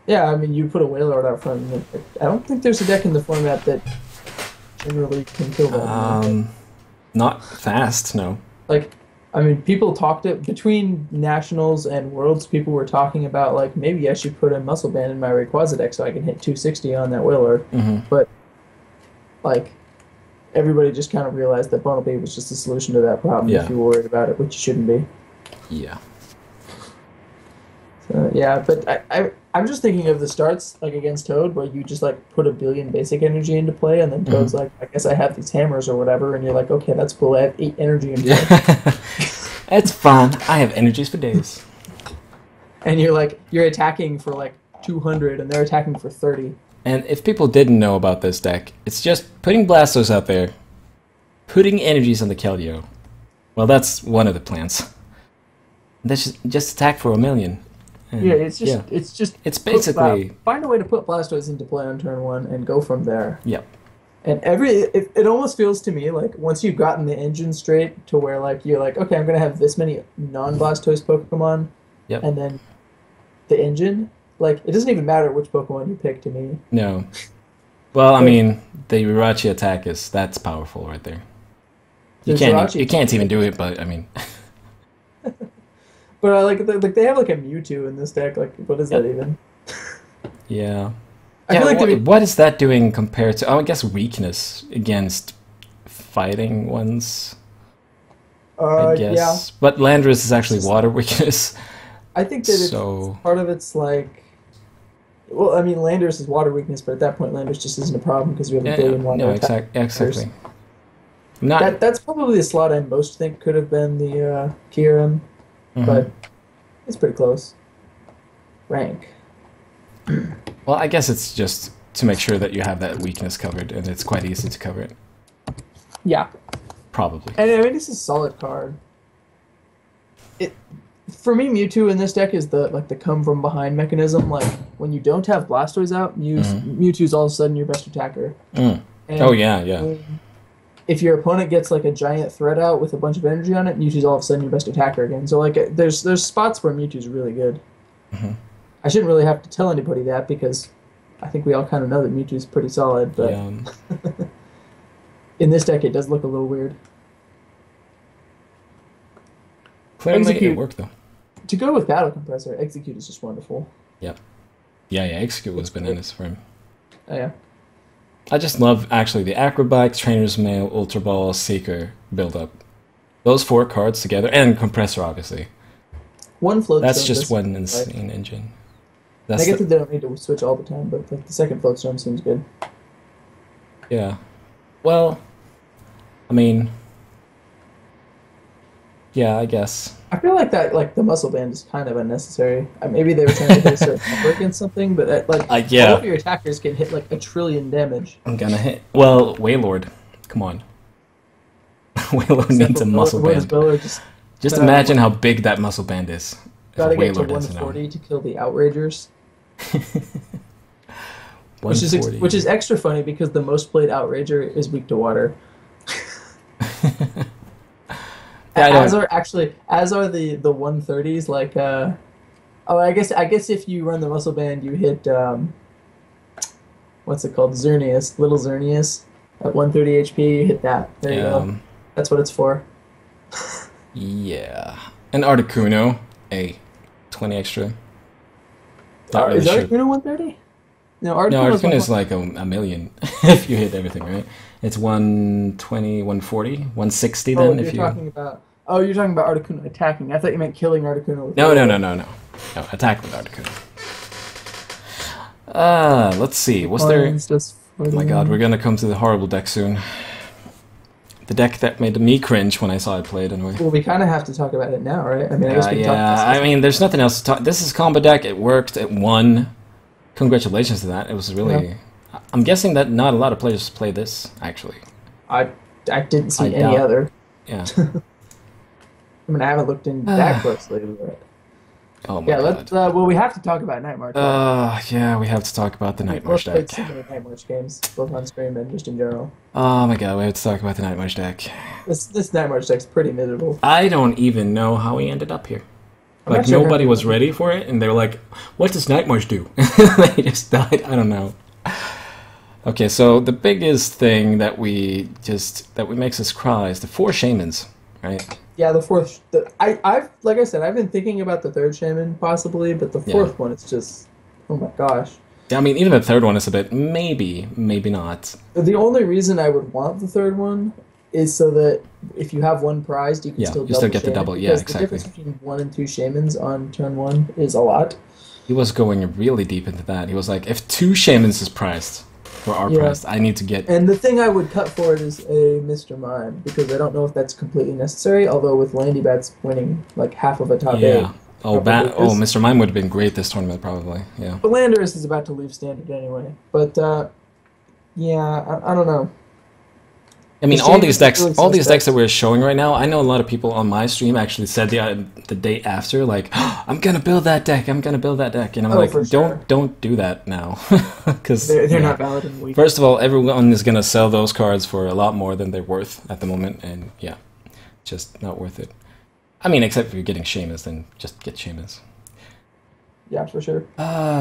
yeah. I mean, you put a Whale Lord out front. And I don't think there's a deck in the format that generally can kill that. Not fast, no. Like, I mean, people talked it between nationals and worlds. People were talking about like maybe I should put a muscle band in my Rayquaza deck so I can hit 260 on that Whale Lord. Hmm. But like everybody just kind of realized that Bonnelby was just the solution to that problem Yeah. if you were worried about it, which you shouldn't be. Yeah. So, yeah, but I'm just thinking of the starts like against Toad where you just like put a billion basic energy into play and then Toad's like, I guess I have these hammers or whatever, and you're like, okay, that's cool. I have 8 energy in play. Yeah. It's fun. I have energies for days. And you're attacking for like 200 and they're attacking for 30. And if people didn't know about this deck, it's just putting Blastos out there, putting energies on the Keldeo. Well, that's one of the plans. That's just attack for 1,000,000. And, Yeah, it's just It's basically... find a way to put Blastoise into play on turn 1 and go from there. Yep. And it almost feels to me like once you've gotten the engine straight to where like you're like, okay, I'm gonna have this many non-Blastoise Pokemon, Yep. and then the engine, like it doesn't even matter which Pokemon you pick to me. No. Well, I Like- mean, the Urachi attack that's powerful right there. You The can't Jirachi- you can't even do it, but I mean, But I like they have like a Mewtwo in this deck. Like, what is that even? yeah. I feel like what is that doing compared to? Oh, I guess weakness against fighting ones. I guess, Yeah, but Landorus is actually Just- water weakness. I think that So part of it's like, well, I mean, Landorus is water weakness, but at that point, Landorus just isn't a problem because we have a billion water no, attack. exactly. Not That's probably the slot I most think could have been the Kieran, mhm. but it's pretty close. Rank. Well, I guess it's just to make sure that you have that weakness covered, and it's quite easy to cover it. Yeah. Probably. And I mean, this is a solid card. For me, Mewtwo in this deck is the come from behind mechanism. Like when you don't have Blastoise out, Mewtwo's all of a sudden your best attacker. Mm. And Oh yeah. if your opponent gets like a giant threat out with a bunch of energy on it, Mewtwo's all of a sudden your best attacker again. So like there's spots where Mewtwo's really good. Mm-hmm. I shouldn't really have to tell anybody that because I think we all kind of know that Mewtwo's pretty solid. But Yeah. in this deck, it does look a little weird. Clearly, Execute. it worked though. To go with Battle Compressor, Execute is just wonderful. Yep. Yeah. Execute was bananas for him. Oh, yeah. I just love, actually, the Acrobike, Trainer's Mail, Ultra Ball, Seeker build-up. Those 4 cards together, and Compressor, obviously. One float. That's just one insane engine. That's I guess that they don't need to switch all the time, but like the second float storm seems good. Yeah. Well, I mean, yeah, I guess. I feel like that, like the muscle band is kind of unnecessary. Maybe they were trying to hit a certain number against something, but yeah. all of your attackers can hit like 1 trillion damage. I'm gonna hit. Well, Wailord, come on. Wailord needs a muscle band. Just imagine how big that muscle band is. Gotta get to 140 to kill the Outragers. Which is extra funny because the most played Outrager is weak to water. As are the 130s. Like I guess if you run the muscle band, you hit what's it called, Xerneas, little Xerneas at 130 HP. You hit that. There you go. That's what it's for. Yeah, and Articuno, 20 extra. Not Is really Articuno 130? No, Articuno is like a million if you hit everything, right? It's 120, 140, 160 then. You're talking about Articuno attacking. I thought you meant killing Articuno with No, attack with Articuno. Let's see. Was there... Oh my god, we're gonna come to the horrible deck soon. The deck that made me cringe when I saw it played, anyway. Well, we kind of have to talk about it now, right? I mean, I guess we talked about this. I mean, there's nothing else to talk... This is combo deck. It worked. It won. Congratulations to that. It was really... Yeah. I'm guessing that not a lot of players play this, actually. I didn't see any other. Yeah. I mean, I haven't looked in that closely. But... Oh my god. Well, we have to talk about Night March. Yeah, we have to talk about the Night March deck. We've played so many Night March games, both on stream and just in general. Oh my god, we have to talk about the Night March deck. This Night March deck's pretty miserable. I don't even know how we ended up here. Like, nobody was ready for it, and they were like, what does Night March do? They just died. I don't know. Okay, so the biggest thing that makes us cry is the 4 shamans, right? Yeah, the fourth. Like I said, I've been thinking about the 3rd shaman possibly, but the 4th one, it's just, oh my gosh. Yeah, I mean, even the 3rd one is a bit maybe not. The only reason I would want the 3rd one is so that if you have one prized, you can still get the double. Yeah, exactly. The difference between 1 and 2 shamans on turn 1 is a lot. He was going really deep into that. He was like, if 2 shamans is prized. For our price, I need to get... And the thing I would cut for it is a Mr. Mime, because I don't know if that's completely necessary, although with Landy Bats winning like half of a top 8... Mr. Mime would have been great this tournament, probably, yeah. But Landorus is about to leave Standard anyway. But, I don't know. I mean, all these decks that we're showing right now, I know a lot of people on my stream actually said the day after, like, oh, I'm gonna build that deck, and I'm like, don't do that now, because they're not valid in the week. First of all, everyone is gonna sell those cards for a lot more than they're worth at the moment, and yeah, just not worth it. I mean, except if you're getting Seamus, then just get Seamus. Yeah, for sure.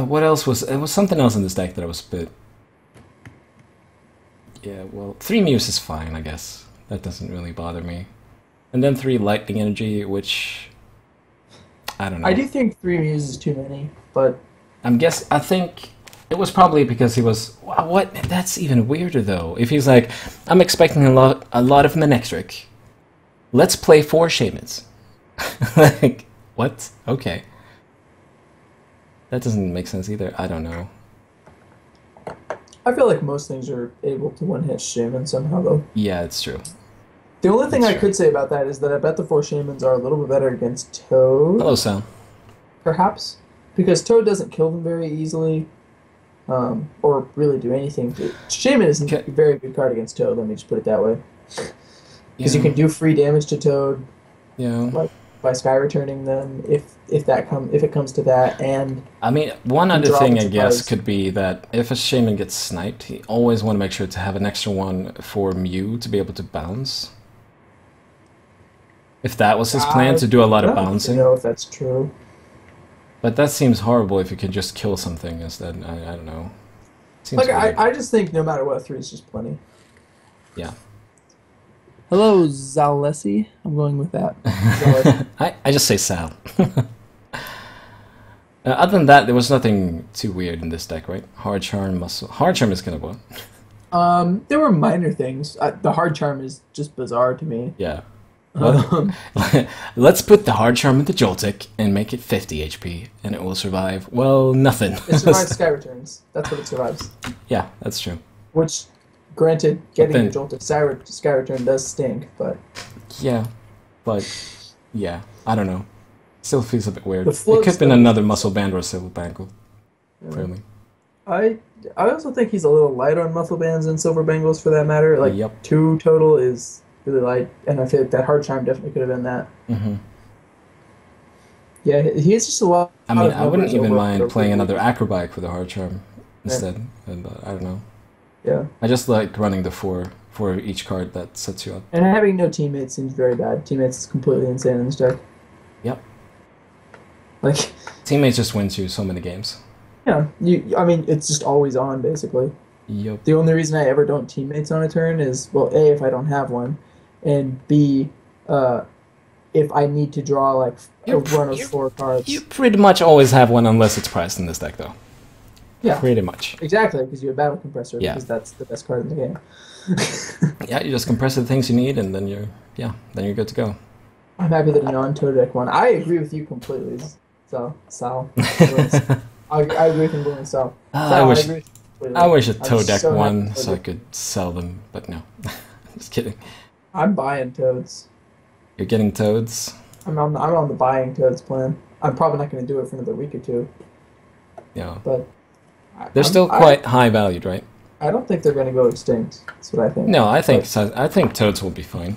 What else was... It was something else in this deck that I was a bit... Yeah, well, 3 Muse is fine, I guess. That doesn't really bother me. And then 3 Lightning Energy, which... I don't know. I do think 3 Muse is too many, but... I think it was probably because he was... What? That's even weirder, though. If he's like, I'm expecting a lot of Manectric. Let's play 4 Shamans. Like, what? Okay. That doesn't make sense either. I don't know. I feel like most things are able to one-hit Shaman somehow, though. Yeah, it's true. The only thing I could say about that is that I bet the 4 Shamans are a little bit better against Toad. Hello, Sal. Perhaps. Because Toad doesn't kill them very easily. or really do anything. Shaman is a very good card against Toad. Let me just put it that way, because you can do free damage to Toad, like by sky returning them if it comes to that. And I mean, one other thing I guess could be that if a Shaman gets sniped, he always want to make sure to have an extra one for Mew to be able to bounce. If that was his plan, to do a lot of bouncing. I don't know if that's true. But that seems horrible if you can just kill something instead. I don't know. Seems like I just think no matter what, 3 is just plenty. Yeah. Hello, Zalessi. I'm going with that. I just say Sal. Other than that, there was nothing too weird in this deck, right? Hard Charm, Muscle. Hard Charm is kind of what? There were minor things. The Hard Charm is just bizarre to me. Yeah. Well, let's put the Hard Charm into Joltik and make it 50 HP, and it will survive, well, nothing. It survives Sky Returns. That's what it survives. Yeah, that's true. Which, granted, getting a Joltik Sky Return does stink, but... Yeah, but, yeah, I don't know. Still feels a bit weird. It could have been another Muscle Band or a Silver Bangle, clearly. I also think he's a little light on Muscle Bands and Silver Bangles, for that matter. Like, 2 total is... really light, and I feel like that Hard Charm definitely could have been that. Yeah, he is just a lot. I mean, I wouldn't even mind playing another Acrobatic with a Hard Charm instead. But I don't know. Yeah. I just like running the 4 for each card that sets you up. And having no teammates seems very bad. Teammates is completely insane in this deck. Yep. Like teammates just wins you so many games. Yeah, I mean, it's just always on basically. Yep. The only reason I ever don't teammates on a turn is, well, A, if I don't have one, and B, if I need to draw like a run of 4 cards. You pretty much always have one unless it's priced in this deck, though. Yeah. Pretty much. Exactly, because you have Battle Compressor, because that's the best card in the game. Yeah, you just compress the things you need, and then you're good to go. I'm happy that a non-Toad deck won. I agree with you completely, Sal. I agree with him going Sal. I wish a Toad deck won so I could sell them, but no. Just kidding. I'm buying Toads. You're getting Toads? I'm on the buying Toads plan. I'm probably not going to do it for another week or 2. Yeah. But they're still quite high valued, right? I don't think they're going to go extinct. That's what I think. No, I think Toads will be fine.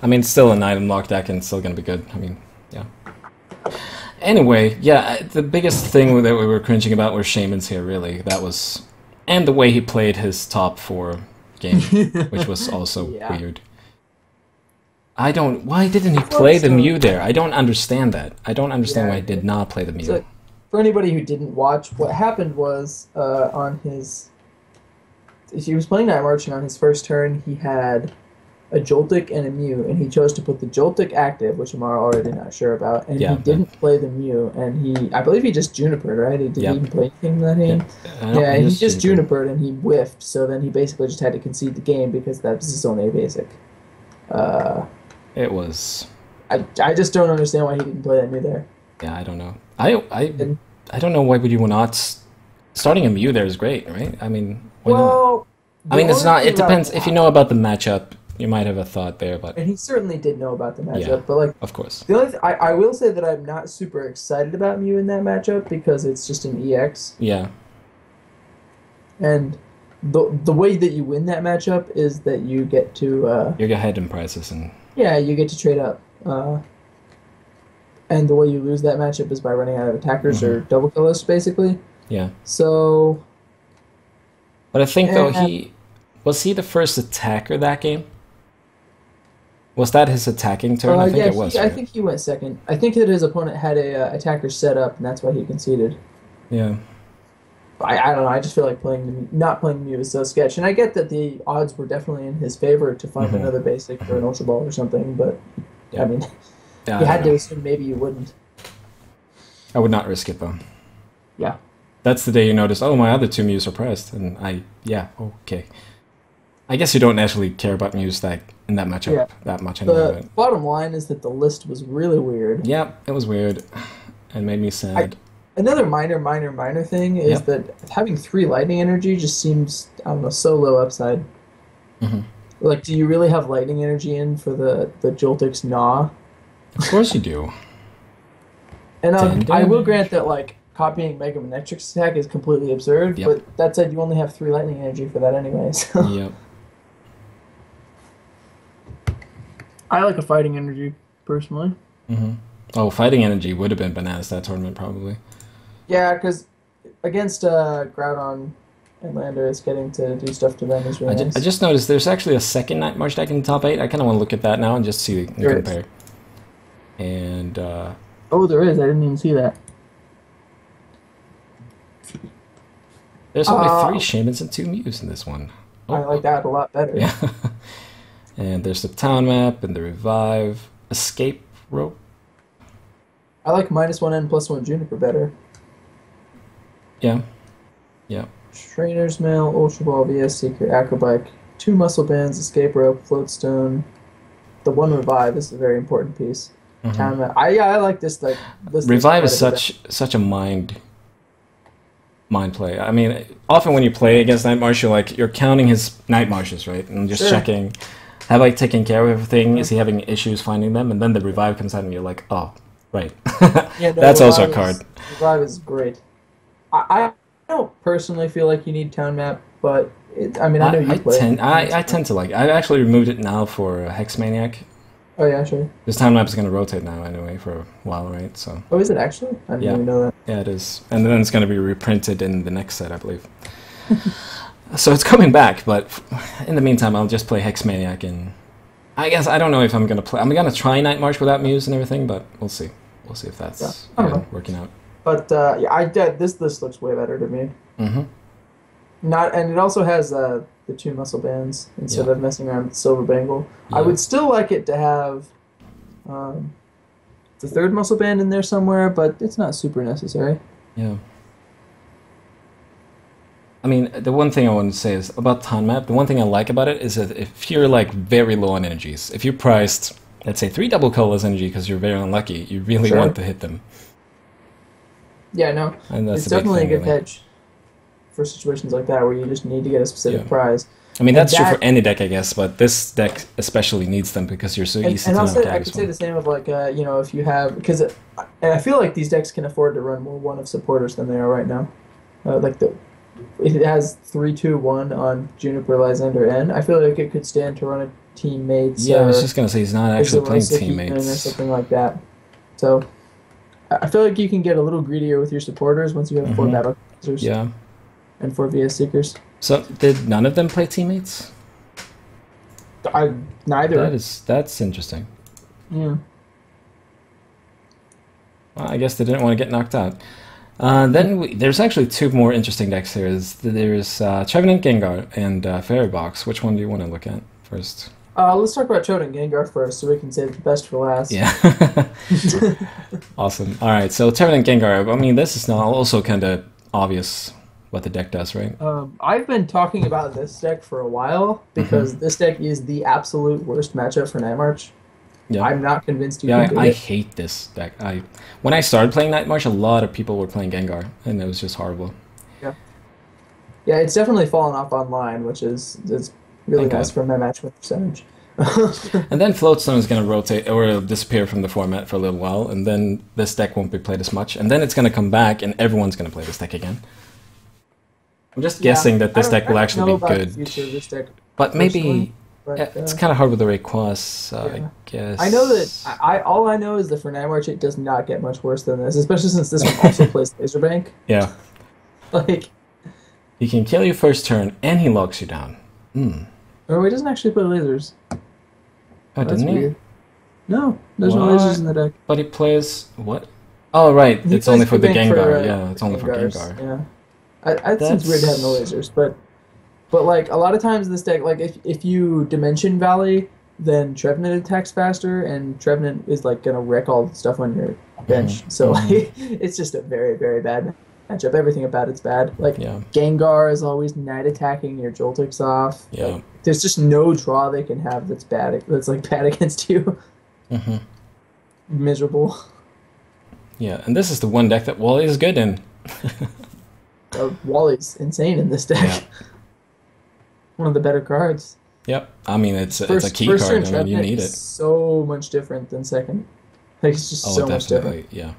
I mean, it's still an item lock deck and it's still going to be good. I mean, yeah. Anyway, yeah, the biggest thing that we were cringing about were Shamans here, really. That was... And the way he played his top 4 game, which was also weird. Why didn't he play the Mew there? I don't understand that. I don't understand why he did not play the Mew. So, for anybody who didn't watch, what happened was, on his... He was playing Night March, and on his first turn, he had a Joltik and a Mew, and he chose to put the Joltik active, which I'm already not sure about, and he didn't play the Mew, and I believe he just Junipered, right? He didn't even play anything in that game? Yeah, he just Junipered, and he whiffed, so then he basically just had to concede the game, because that was his only basic. It was... I just don't understand why he didn't play that Mew there. Yeah, I don't know. I don't know why would you not... Starting a Mew there is great, right? I mean, why not? I mean, it's not... It depends. If you know about the matchup, you might have a thought there, but... And he certainly did know about the matchup, but like... Of course. The only I will say that I'm not super excited about Mew in that matchup, because it's just an EX. Yeah. And the way that you win that matchup is that you get to... you get ahead in prices and... Yeah, you get to trade up. And the way you lose that matchup is by running out of attackers or double kill lists, basically. Yeah. So... But I think, though, Was he the first attacker that game? Was that his attacking turn? I think it was. I think he went second. I think that his opponent had a attacker set up, and that's why he conceded. Yeah. I don't know. I just feel like not playing Mew is so sketch, and I get that the odds were definitely in his favor to find another basic or an Ultra Ball or something, but I mean, you had to assume maybe you wouldn't. I would not risk it though. Yeah. That's the day you notice, oh, my other 2 Mews are pressed, and okay. I guess you don't actually care about Mews in that matchup that much anyway. The bottom line is that the list was really weird. Yeah, it was weird. It made me sad. Another minor thing is that having 3 lightning energy just seems, I don't know, so low upside. Like, do you really have lightning energy in for the Joltik's Gnaw? Of course you do. And I will grant that, like, copying Mega Manectric's attack is completely absurd. Yep. But that said, you only have 3 lightning energy for that anyway. So Yep. I like a fighting energy personally. Oh, fighting energy would have been bananas that tournament probably. Yeah, because against Groudon and Landorus, getting to do stuff to them is really nice. I just noticed there's actually a second Night March deck in the top 8. I kind of want to look at that now and just see and compare. And oh, there is. I didn't even see that. there's only 3 Shamans and 2 Mews in this one. I like that a lot better. Yeah. And there's the town map and the revive, escape rope. I like -1 +1 Juniper better. Yeah. Yeah. Trainer's Mail, Ultra Ball, VS Secret, Acrobike, 2 muscle bands, escape rope, floatstone. The 1 revive is a very important piece. Town map. I like this. Like this revive is such a mind play. I mean, often when you play against Night March, you're counting his Night Marches, right, and just checking. Have I taken care of everything? Is he having issues finding them? And then the revive comes out, and you're like, oh, right. Yeah, no, that's also a card. Revive is great. I don't personally feel like you need town map, but I mean, I know you play. I tend to like. I actually removed it now for Hex Maniac. Oh yeah, sure. This town map is going to rotate now anyway for a while, right? So. Oh, is it actually? I didn't even know that. Yeah, it is, and then it's going to be reprinted in the next set, I believe. So it's coming back, but in the meantime, I'll just play Hex Maniac, and I guess I don't know if I'm going to play. I'm going to try Night March without Muse and everything, but we'll see. We'll see if that's working out. But yeah, this looks way better to me. And it also has the 2 muscle bands instead of messing around with Silver Bangle. I would still like it to have the 3rd muscle band in there somewhere, but it's not super necessary. Yeah. I mean, the one thing I want to say is about Town Map, the one thing I like about it is that if you're like very low on energies, if you're priced, let's say 3 double colorless energy because you're very unlucky, you really want to hit them. Yeah, no. And that's it's definitely a good hedge for situations like that where you just need to get a specific prize. I mean, that's true for any deck, I guess, but this deck especially needs them because you're so easy to knock out. I could say the same of like, if you have, because I feel like these decks can afford to run more 1 of supporters than they are right now. It has 3-2-1 on Juniper, Lysander, N. I feel like it could stand to run a teammates. Yeah, I was just gonna say he's not actually playing teammates or something like that. So I feel like you can get a little greedier with your supporters once you have 4 battle cruisers. Yeah. And 4 VS Seekers. So did none of them play teammates? Neither. That's interesting. Yeah. Well, I guess they didn't want to get knocked out. Then there's actually 2 more interesting decks here. There's Trevenant Gengar and Fairy Box. Which one do you want to look at first? Let's talk about Trevenant Gengar first, so we can save the best for last. Yeah. Awesome. All right. So Trevenant Gengar. I mean, this is now also kind of obvious what the deck does, right? I've been talking about this deck for a while because this deck is the absolute worst matchup for Night March. Yeah. I'm not convinced you can beat it. I hate this deck. When I started playing Night March, a lot of people were playing Gengar, and it was just horrible. Yeah. Yeah, it's definitely fallen off online, which is really nice for my match with percentage. And then Floatstone is going to rotate or disappear from the format for a little while, and then this deck won't be played as much, and then it's going to come back, and everyone's going to play this deck again. I'm just guessing that this deck will actually be good. The future of this deck but maybe... But, it's kind of hard with the Rayquaza, I guess. I know that all I know is that for Night March it does not get much worse than this, especially since this one also plays Laser Bank. Yeah. Like, he can kill you first turn and he locks you down. Oh, he doesn't actually play lasers. Oh, doesn't he? Weird. No, there's no lasers in the deck. But he plays what? Oh, right. It's only for the Gengar. Yeah, it's only for Gengar. Yeah. It seems weird to have no lasers, but like a lot of times this deck, like if you Dimension Valley, then Trevenant attacks faster, and Trevenant is like gonna wreck all the stuff on your bench. So like, it's just a very, very bad matchup. Everything about it's bad. Like Gengar is always night attacking your Joltix off. Yeah. Like, there's just no draw they can have that's bad. That's like bad against you. Miserable. Yeah, and this is the one deck that Wally is good in. Wally's insane in this deck. Yeah. One of the better cards. Yep. I mean, it's a key card. I mean, you need it. So much different than second. Like, it's just so much different. Yeah.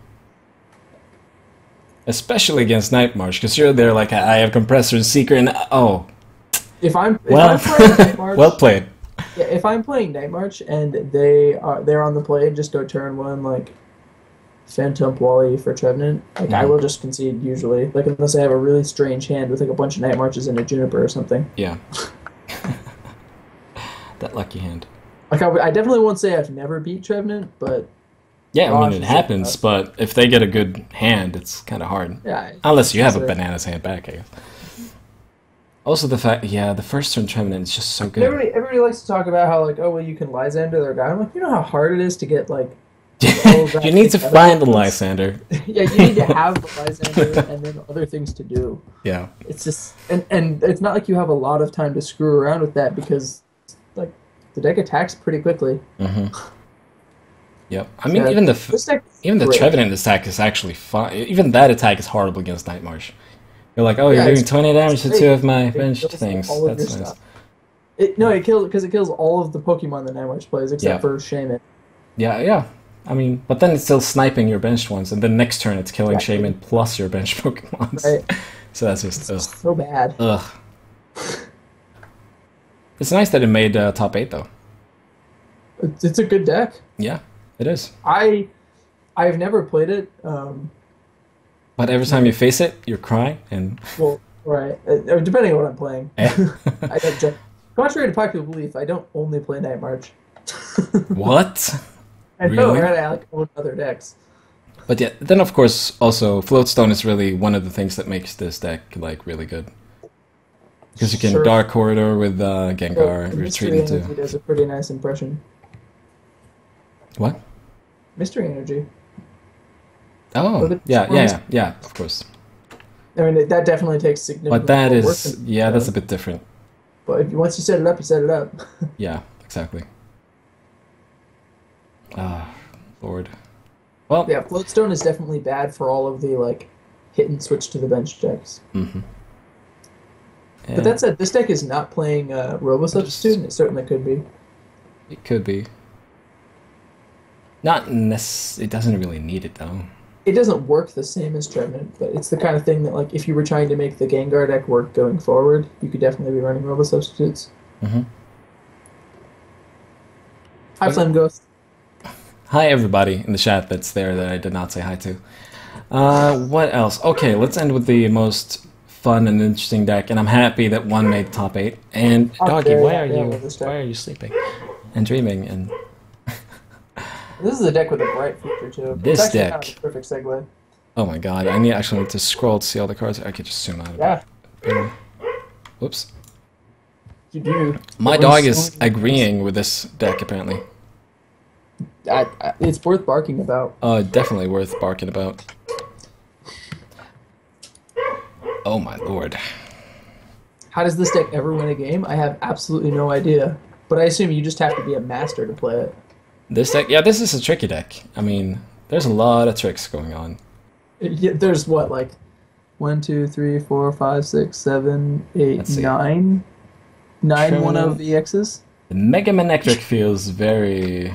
especially against Night March, because you're there like I have Compressor and Seeker, and oh, If I'm well, playing Night March, well played. yeah, if I'm playing Night March and they're on the play and just go turn one like Phantom Wally for Trevenant, like I will just concede usually, like unless I have a really strange hand with like a bunch of Night Marches and a Juniper or something. Yeah, that lucky hand. Like I definitely won't say I've never beat Trevenant, but Yeah, I Gosh, mean, it is it happens, tough. but if they get a good hand, it's kind of hard. yeah, Unless you have a so- bananas hand back, I guess. Also, the fact, yeah, the first turn Trevenant is just so good. Everybody likes to talk about how like, oh well, you can Lysander their guy. I'm like, you know how hard it is to get like You need to find the Lysander. yeah, you need to have the Lysander and then other things to do. Yeah. It's just and it's not like you have a lot of time to screw around with that because like the deck attacks pretty quickly. Mm-hmm. Yep. I mean, Yeah, even this deck is the great. Trevenant attack is actually fun. Even that attack is horrible against Night March. You're like, oh, Yeah, you're doing it's 20 damage to great. two of my It benched kills things. all of That's your nice. stuff. It kills because it kills all of the Pokemon that Night March plays except Yeah. for Shaman. Yeah, yeah. I mean, but then it's still sniping your benched ones, and then next turn it's killing Exactly. Shaman plus your benched Pokemon. Right. So that's just ugh. So bad. Ugh. It's nice that it made top 8, though. It's a good deck. Yeah, it is. I've never played it. But every time you face it, you cry, and Well, right. Depending on what I'm playing. Eh. I don't ju- Contrary to popular belief, I don't only play Night March. what? I know, Really? right? I like own other decks. But yeah, then of course, also, Floatstone is really one of the things that makes this deck, like, really good. Because you can Sure. Dark Corridor with Gengar, Well, the retreat Mystery into... Energy does a pretty nice impression. What? Mystery Energy. Oh, Well, the yeah, of course. I mean, that definitely takes significant But that more is, work than- yeah, that's a bit different. But if once you set it up, you set it up. Yeah, exactly. Ah, Lord. Well, Yeah, Floatstone is definitely bad for all of the like hit and switch to the bench decks. mm-hmm. But that said, this deck is not playing Robo Substitute, and it certainly could be. It could be. Not it doesn't really need it, though. It doesn't work the same as Trevenant, but it's the kind of thing that, like, if you were trying to make the Gengar deck work going forward, you could definitely be running Robo Substitutes. Mm-hmm. Hi, Flame Ghost. Hi, everybody in the chat that's there that I did not say hi to. What else? Okay, let's end with the most fun and interesting deck, and I'm happy that one made top 8. And I'm Doggy, very why happy are you with this deck. sleeping and dreaming? And This is a deck with a bright future, too. This it's actually deck. kind of a perfect segue. oh my god, I actually need to scroll to see all the cards. I could just zoom out of Yeah, it. Whoops. you do. My But dog when is agreeing with this deck, apparently. It's worth barking about. Definitely worth barking about. Oh my lord. How does this deck ever win a game? I have absolutely no idea. But I assume you just have to be a master to play it. This deck, yeah, this is a tricky deck. I mean, there's a lot of tricks going on. There's what, like 1, 2, 3, 4, 5, 6, 7, 8, Let's see. 9? 9 Criminal. one of EXs? The Mega Manectric feels very...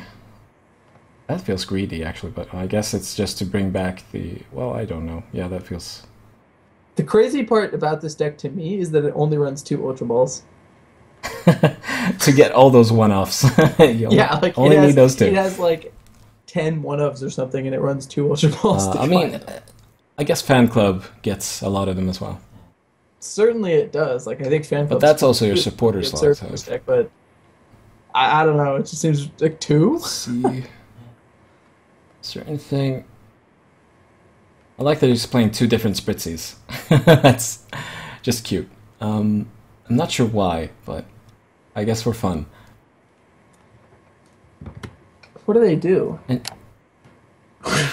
That feels greedy, actually, but I guess it's just to bring back the... Well, I don't know. Yeah, that feels... The crazy part about this deck to me is that it only runs 2 Ultra Balls. to get all those one-offs. Yeah, like only it has, need those two. It has like 10 one-ofs or something, and it runs 2 Ultra Balls. I mean, I guess Fan Club gets a lot of them as well. certainly it does. Like I think Fan But Club's that's also your completely supporter absurd slot. for this So deck, but I don't know. It just seems like 2. see... Certain thing... I like that he's playing 2 different Spritzies. That's just cute. I'm not sure why, but I guess for fun. What do they do?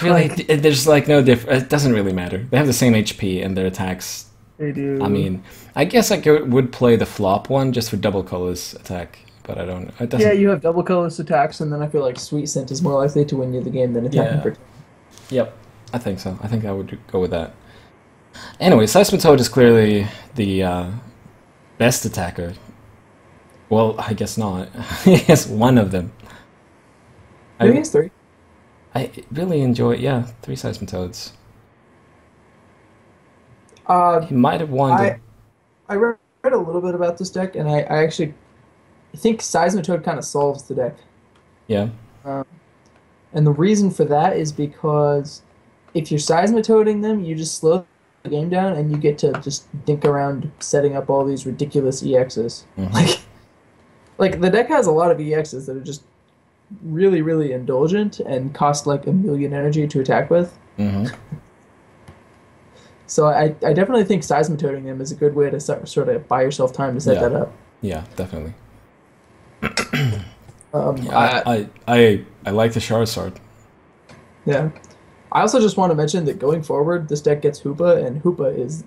Really, there's like no difference. It doesn't really matter. They have the same HP and their attacks. They do. I mean, I guess I would play the flop one just for double colors attack, but I don't. It doesn't. Yeah, you have double colorless attacks, and then I feel like Sweet Scent is more likely to win you the game than attacking Yeah. for. Yep, I think so. I think I would go with that. Anyway, Seismitoad is clearly the best attacker. Well, I guess not. He has one of them. I think it's 3. I really enjoy, yeah, 3 Seismitoads. Uh, He might have wanted. I read a little bit about this deck, and I actually think Seismitoad kind of solves the deck. Yeah. Um, and the reason for that is because if you're Seismitoading them, you just slow the game down, and you get to just dink around setting up all these ridiculous EXs. Hmm. Like the deck has a lot of EXs that are just really, really indulgent and cost like a million energy to attack with. Hmm. So I definitely think Seismitoading them is a good way to sort of buy yourself time to set Yeah. that up. Yeah, definitely. Um, Yeah, I, I like the Charizard. yeah. I also just want to mention that going forward, this deck gets Hoopa, and Hoopa is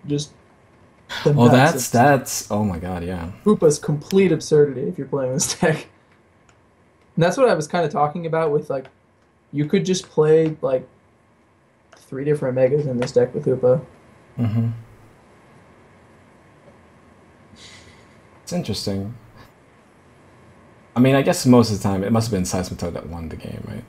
just the Oh, nuts. that's. Oh my God, yeah. Hoopa's complete absurdity if you're playing this deck. And that's what I was kind of talking about with like, you could just play like 3 different megas in this deck with Hoopa. Hmm. It's interesting. I mean, I guess most of the time it must have been Seismitoad that won the game, right?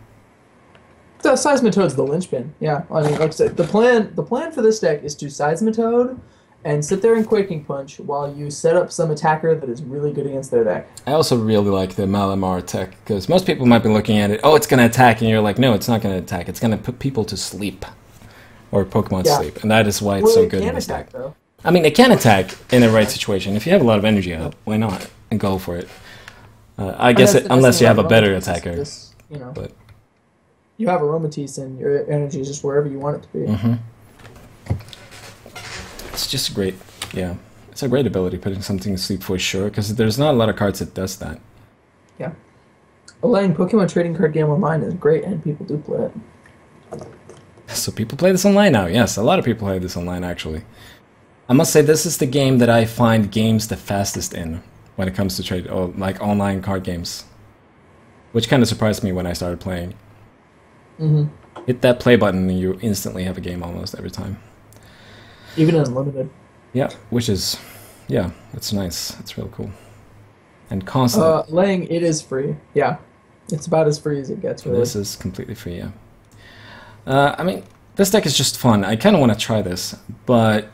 So Seismitoad's the linchpin. Yeah, I mean, like I said, the plan for this deck is to Seismitoad and sit there and Quaking Punch while you set up some attacker that is really good against their deck. I also really like the Malamar tech because most people might be looking at it. Oh, it's gonna attack, and you're like, no, it's not gonna attack. It's gonna put people to sleep, or Pokemon to Yeah. sleep, and that is why it's Well, so it good in can this attack deck. though. I mean, it can attack in the right situation. If you have a lot of energy out, why not? And go for it. I And guess that's the nice unless thing you have a about better Aromatisse is attacker. this, But you have Aromatisse and your energy is just wherever you want it to be. hmm it's just great. Yeah, it's a great ability putting something to sleep for sure. Because there's not a lot of cards that does that. Yeah. Allowing Pokemon trading card game online is great, and people do play it. So people play this online now. Yes, a lot of people play this online actually. I must say this is the game that I find games the fastest in when it comes to trade, or like online card games, which kind of surprised me when I started playing. Hmm. Hit that play button and you instantly have a game almost every time. Even in Unlimited. Yeah, which is, yeah, it's nice. It's real cool. And constantly, Laying it is free. Yeah. It's about as free as it gets, really. this is completely free, yeah. I mean, this deck is just fun. I kind of want to try this, but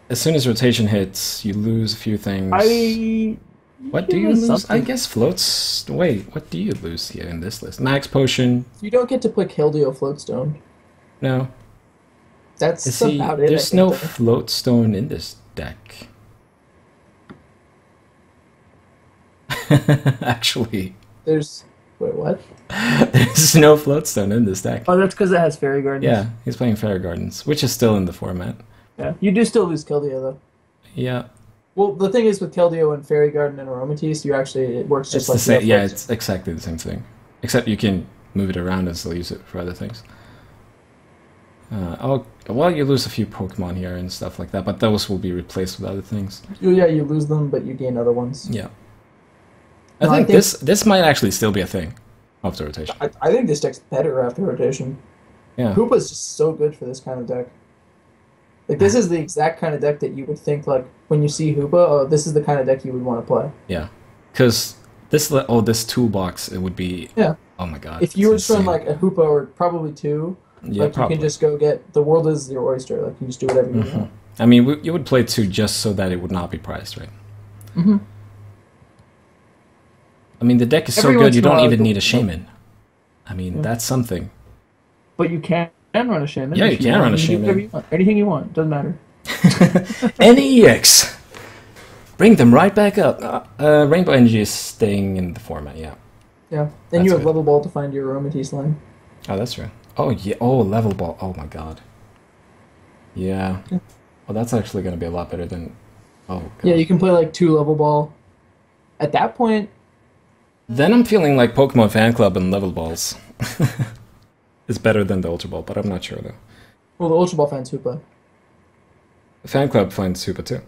as soon as rotation hits, you lose a few things. What do you lose? Something. I guess floats. Wait, what do you lose here in this list? Max potion. You don't get to play Keldeo Floatstone. No. That's See, about it. there's I no think, though. floatstone in this deck. Actually, There's. Wait, what? there's no floatstone in this deck. Oh, that's because it has Fairy Gardens. Yeah, he's playing Fairy Gardens, which is still in the format. Yeah. You do still lose Keldeo, though. Yeah, Well, the thing is with Keldeo and Fairy Garden and Aromatisse, it works it's just the like same. Yeah, Floatstone. it's exactly the same thing, except you can move it around and still use it for other things. Well, you lose a few Pokemon here and stuff like that, but those will be replaced with other things. Yeah, you lose them, but you gain other ones. Yeah, No, I think this might actually still be a thing after rotation. I think this deck's better after rotation. Yeah, Hoopa's just so good for this kind of deck. Like, this is the exact kind of deck that you would think, like, when you see Hoopa, oh, this is the kind of deck you would want to play. yeah, because this toolbox, it would be. Yeah. Oh my god! If you it's were to run, insane. like, a Hoopa or probably 2, Yeah, like, probably. you can just go get... The world is your oyster. Like, you can just do whatever you Mhm. want. I mean, you would play 2 just so that it would not be priced, right? Mm-hmm. I mean, the deck is so Every good, once you in a don't while, even it'll- need a shaman. I mean, Yeah. that's something. But you can run a shaman. Yeah, if you can want. run a can do shaman. whatever you want. Anything you want. Doesn't matter. NEX! Bring them right back up. Rainbow Energy is staying in the format, yeah. Yeah. That's Then you have good. level ball to find your Aromatisse line. Oh, that's true. Oh, yeah. Oh, level ball. Oh, my god. Yeah. Well, that's actually going to be a lot better than... Oh, god. Yeah, you can play like 2 level ball. At that point, Then I'm feeling like Pokemon Fan Club and level balls is better than the Ultra Ball, but I'm not sure, though. well, the Ultra Ball fans Hoopa. Fan Club finds Super, too.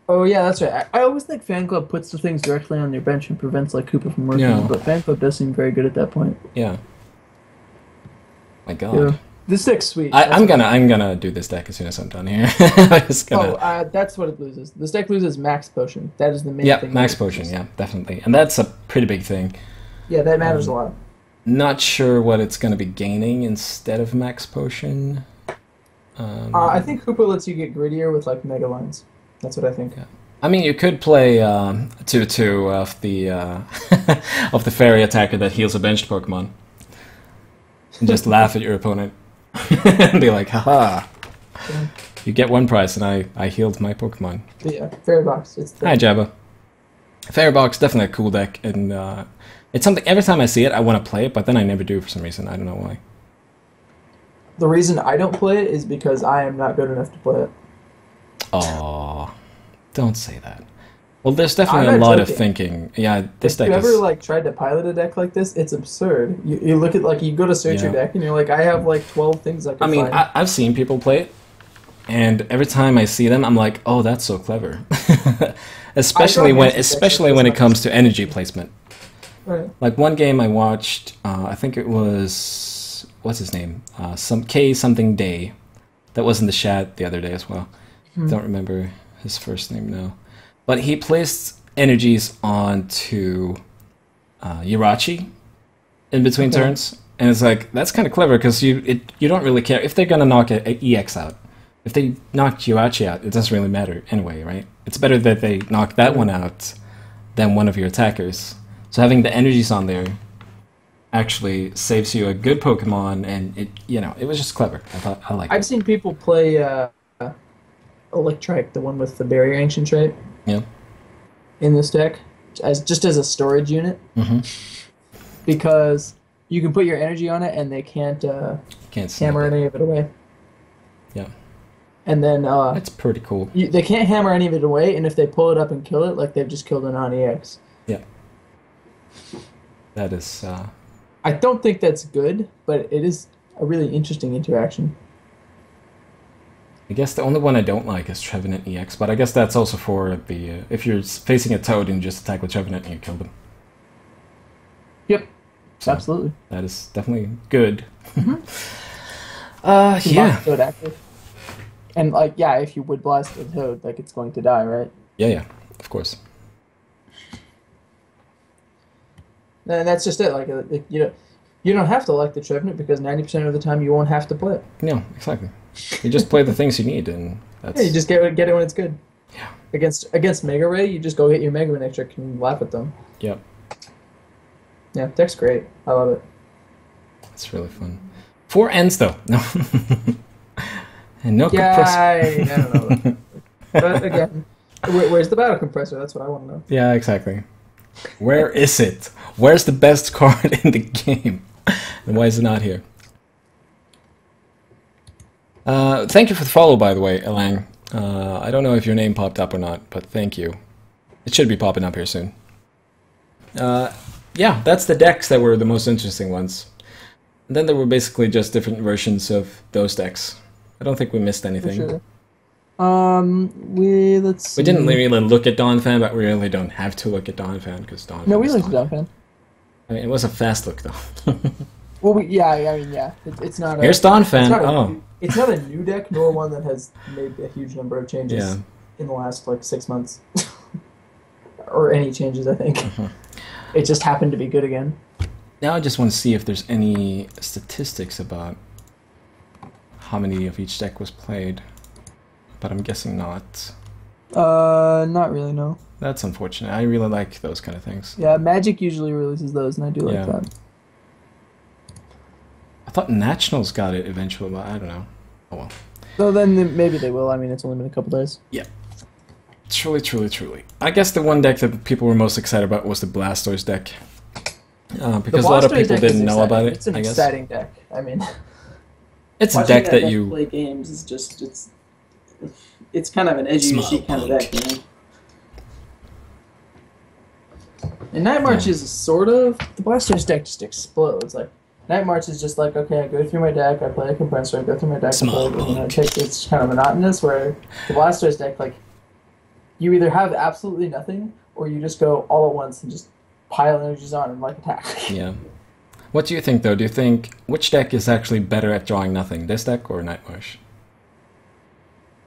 Oh yeah, that's right. I always think Fan Club puts the things directly on your bench and prevents like Koopa from working. Yeah. But Fan Club does seem very good at that point. Yeah. My god. Yeah. This deck's sweet. I'm gonna do this deck as soon as I'm done here. I'm just gonna. That's what it loses. This deck loses Max Potion. That is the main Yeah, thing. Max that it Potion. loses. Yeah, definitely, and that's a pretty big thing. Yeah, that matters a lot. Not sure what it's gonna be gaining instead of Max Potion. I think Hoopa lets you get grittier with like mega lines. That's what I think. Yeah. I mean, you could play 2/2 of the of the fairy attacker that heals a benched Pokemon, and just laugh at your opponent and be like, "Haha, Yeah, you get one prize, and I healed my Pokemon." but yeah, Fairy Box. It's Hi, Jabba. Fairy Box, definitely a cool deck, and it's something. Every time I see it, I want to play it, but then I never do for some reason. I don't know why. the reason I don't play it is because I am not good enough to play it. Oh, don't say that. Well, there's definitely I'm a not lot of joking. thinking. Yeah, this If you deck ever is. like tried to pilot a deck like this, it's absurd. You look at like you go to search your Yeah. deck and you're like, I have like 12 things I I could mean, find. I've seen people play it, and every time I see them, I'm like, oh, that's so clever. especially when, Mantis decks especially like when this it comes to energy placement. Right. Like one game I watched, I think it was what's his name, some K something Day, that was in the chat the other day as well. Don't remember his first name now, but he placed energies onto Yirachi in between Okay. turns, and it's like that's kind of clever because you don't really care if they're gonna knock a EX out. If they knock Yirachi out, it doesn't really matter anyway, right? It's better that they knock that one out than one of your attackers. So having the energies on there actually saves you a good Pokemon, and it was just clever. I thought I liked I've it. seen people play Electrike, the one with the Barrier Ancient trait, Yeah. in this deck, as a storage unit, Mm-hmm. because you can put your energy on it and they can't Can't see hammer it. any of it away. Yeah, And then that's pretty cool. they can't hammer any of it away, and if they pull it up and kill it, like they've just killed a non-EX. Yeah, that is. I don't think that's good, but it is a really interesting interaction. I guess the only one I don't like is Trevenant EX, but I guess that's also for the if you're facing a Toad and you just attack with Trevenant and you kill them. Yep, So absolutely. that is definitely good. Keep Yeah, Toad active. And like, yeah, if you would blast the Toad, like it's going to die, right? yeah, of course. And that's just it. Like, you don't have to like the Trevenant because 90% of the time you won't have to play it. Yeah, exactly. You just play the things you need, and that's Yeah, you just get it when it's good. yeah, Against Mega Ray, you just go get your Mega Man trick and laugh at them. yep. Yeah, deck's great. I love it. It's really fun. 4 ends though. No, and no Yeah, compressor. I don't know. But again, where's the battle compressor? That's what I want to know. Yeah, exactly. Where is it? Where's the best card in the game? And why is it not here? Thank you for the follow, by the way, Elang. I don't know if your name popped up or not, but thank you. It should be popping up here soon. Yeah, that's the decks that were the most interesting ones. And then there were basically just different versions of those decks. I don't think we missed For anything. sure. Let's see. We didn't really look at Dawn Fan, but we really don't have to look at Dawn Fan because Dawn Fan No, we is looked at Dawn. Dawn Fan. I mean, it was a fast look though. Well, I mean, yeah. It's not. Here's Dawn Fan. It's not, Oh, it's not a new deck, nor one that has made a huge number of changes yeah. in the last like 6 months, or any changes. I think Uh-huh. it just happened to be good again. Now I just want to see if there's any statistics about how many of each deck was played, but I'm guessing not. Not really. No. That's unfortunate. I really like those kind of things. Yeah, Magic usually releases those, and I do like Yeah. that. I thought Nationals got it eventually, but I don't know. Oh well. So then maybe they will. I mean, it's only been a couple days. Truly, truly, truly. I guess the one deck that people were most excited about was the Blastoise deck. Because a lot of Blastoise people deck is didn't know about exciting. it, It's an I guess. exciting deck. I mean, It's a watching deck that deck you... play games is just it's kind of an edgy Small kind of point. deck, you know. And Night March is sort of the Blastoise deck just explodes. Like Night March is just like, okay, I go through my deck, I play a compressor, I go through my deck, Small I play, point. it's kind of monotonous. Where the Blastoise deck, like, you either have absolutely nothing or you just go all at once and just pile energies on and like attack. Yeah. What do you think, though? Do you think... Which deck is actually better at drawing nothing? This deck or Nightmarsh?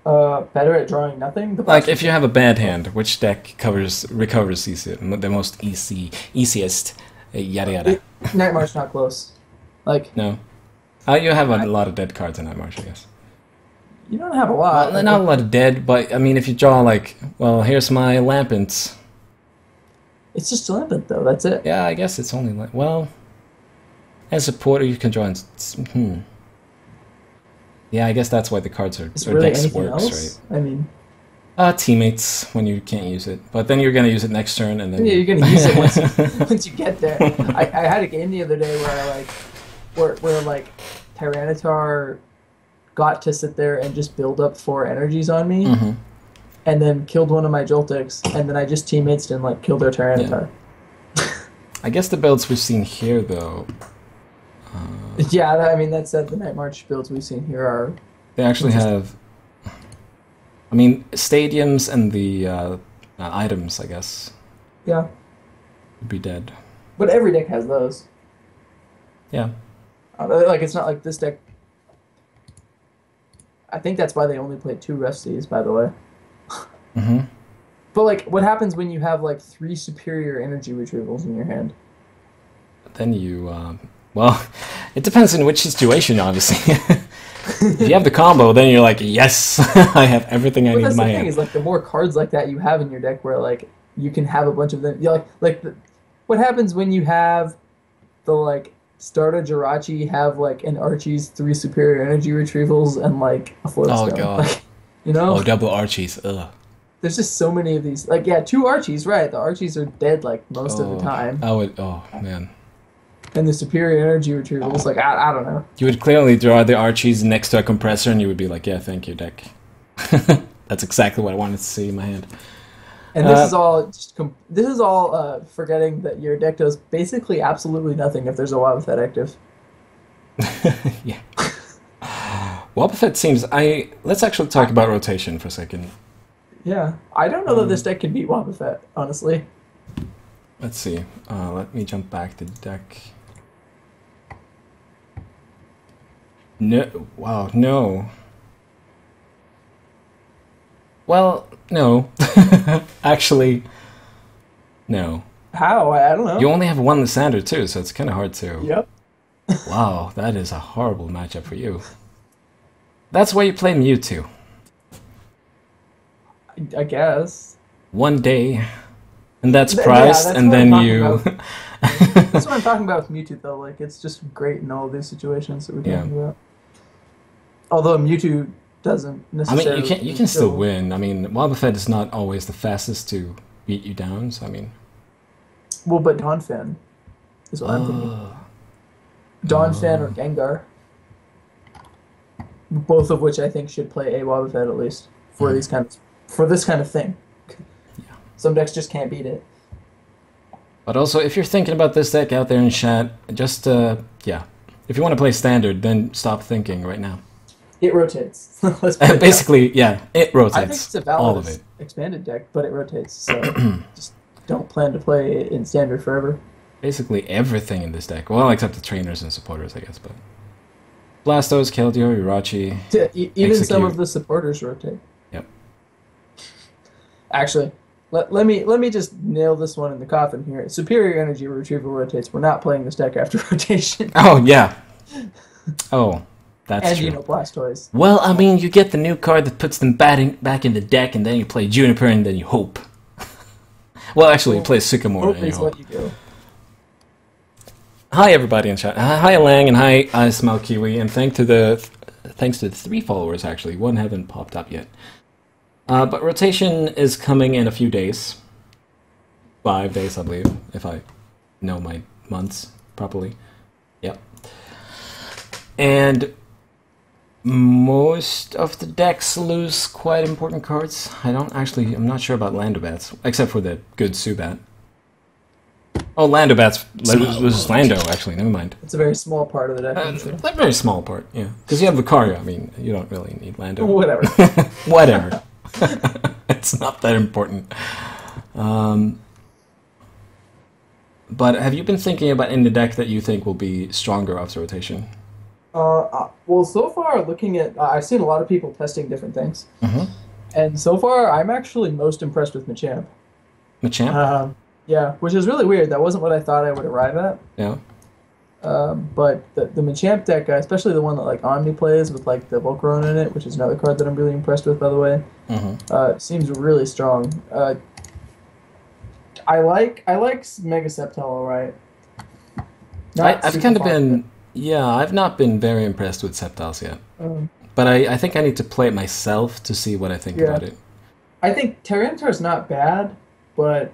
Better at drawing nothing. The Like, Blastoise if you have a bad hand, which deck recovers easy, the most easiest, yada yada? Night March not close. Like, No? You have a lot of dead cards in Nightmarsh, I guess. You don't have a lot. Well, not a lot of dead, but I mean, if you draw like, well, here's my Lampent. It's just Lampent, though. That's it. Yeah, I guess it's only like, well, as a supporter, you can draw in. Yeah, I guess that's why the cards are. Is really decks anything works, else? right? I mean, teammates when you can't use it, but then you're gonna use it next turn, and then yeah, you're gonna use it once you get there. I had a game the other day where like Tyranitar got to sit there and just build up 4 energies on me, and then killed one of my Joltix, and then I just teammates and like killed their Tyranitar. Yeah. I guess the builds we've seen here, though. Yeah, I mean that's the Night March builds we've seen here are. They actually have. I mean, stadiums and the items, I guess. Yeah. Would be dead. But every deck has those. Yeah. Like it's not like this deck. I think that's why they only played 2 Rusties, by the way. But like, what happens when you have like 3 superior energy retrievals in your hand? Then you, well, it depends on which situation, obviously. If you have the combo, then you're like, yes, I have everything I need in my hand. That's the thing is, like, the more cards like that you have in your deck, where like you can have a bunch of them. Yeah, what happens when you have the like starter Jirachi have like an Archie's 3 superior energy retrievals and like a Floatstone? Oh god, like, you know? Oh, double Archies. Ugh. There's just so many of these. Like, yeah, 2 Archies, right? The Archies are dead like most of the time. Oh man. And the superior energy retrievals, like, I don't know. You would clearly draw the Archies next to a compressor, and you would be like, yeah, thank you, deck. That's exactly what I wanted to see in my hand. And this is all forgetting that your deck does basically absolutely nothing if there's a Wobbuffet active. Yeah. Wobbuffet seems... Let's actually talk about rotation for a second. Yeah. I don't know that this deck can beat Wobbuffet, honestly. Let's see. Let me jump back to the deck. No. Wow, no. Well, no. Actually, no. How? I don't know. You only have 1 Lysander too, so it's kind of hard to... Yep. Wow, that is a horrible matchup for you. That's why you play Mewtwo. I guess. One day, and that's priced, that's and then you... That's what I'm talking about with Mewtwo, though. Like, it's just great in all these situations that we're talking about. Although Mewtwo doesn't necessarily... I mean, you can still win. I mean, Wobbuffet is not always the fastest to beat you down, so I mean... Well, but Donphan is what I'm thinking. Donphan or Gengar. Both of which I think should play a Wobbuffet at least for this kind of thing. Yeah. Some decks just can't beat it. But also, if you're thinking about this deck out there in chat, just, yeah. If you want to play Standard, then stop thinking right now. It rotates. Let's put it basically, yeah, it rotates. I think it's a valid all of it. Expanded deck, but it rotates, so just don't plan to play it in Standard forever. Basically everything in this deck. Well, except the trainers and supporters, I guess, but... Blastos, Keldeo, Urachi... Even Execute. Some of the supporters rotate. Yep. Actually, let me just nail this one in the coffin here. Superior Energy Retrieval rotates. We're not playing this deck after rotation. Oh, yeah. Oh, that's true. And, Blastoise. Well, I mean, you get the new card that puts them back in the deck, and then you play Juniper, and then you hope. Well, actually, you play Sycamore, and you hope. What you do. Hi, everybody in chat. Hi, Lang, and hi, I Smell Kiwi, and thanks to the 3 followers, actually. 1 haven't popped up yet. But rotation is coming in a few days. 5 days, I believe, if I know my months properly. Yep. And most of the decks lose quite important cards. I'm not sure about Landobats, except for the good Subat. Oh, Landobats loses Lando, actually, never mind. It's a very small part of the deck. A very small part, yeah. Because you have Lucario, I mean, you don't really need Lando. Whatever. Whatever. It's not that important. But have you been thinking about in the deck that you think will be stronger after rotation? Well, so far, looking at... I've seen a lot of people testing different things. And so far, I'm actually most impressed with Machamp. Machamp? Yeah, which is really weird. That wasn't what I thought I would arrive at. Yeah. But the Machamp deck, especially the one that like Omni plays with like the Volcarona in it, which is another card that I'm really impressed with, by the way, seems really strong. I like Mega Sceptile, all right. Not I've super kind of fond of it. been, yeah, I've not been very impressed with Sceptiles yet. But I think I need to play it myself to see what I think Yeah, about it. I think Tyranitar's not bad, but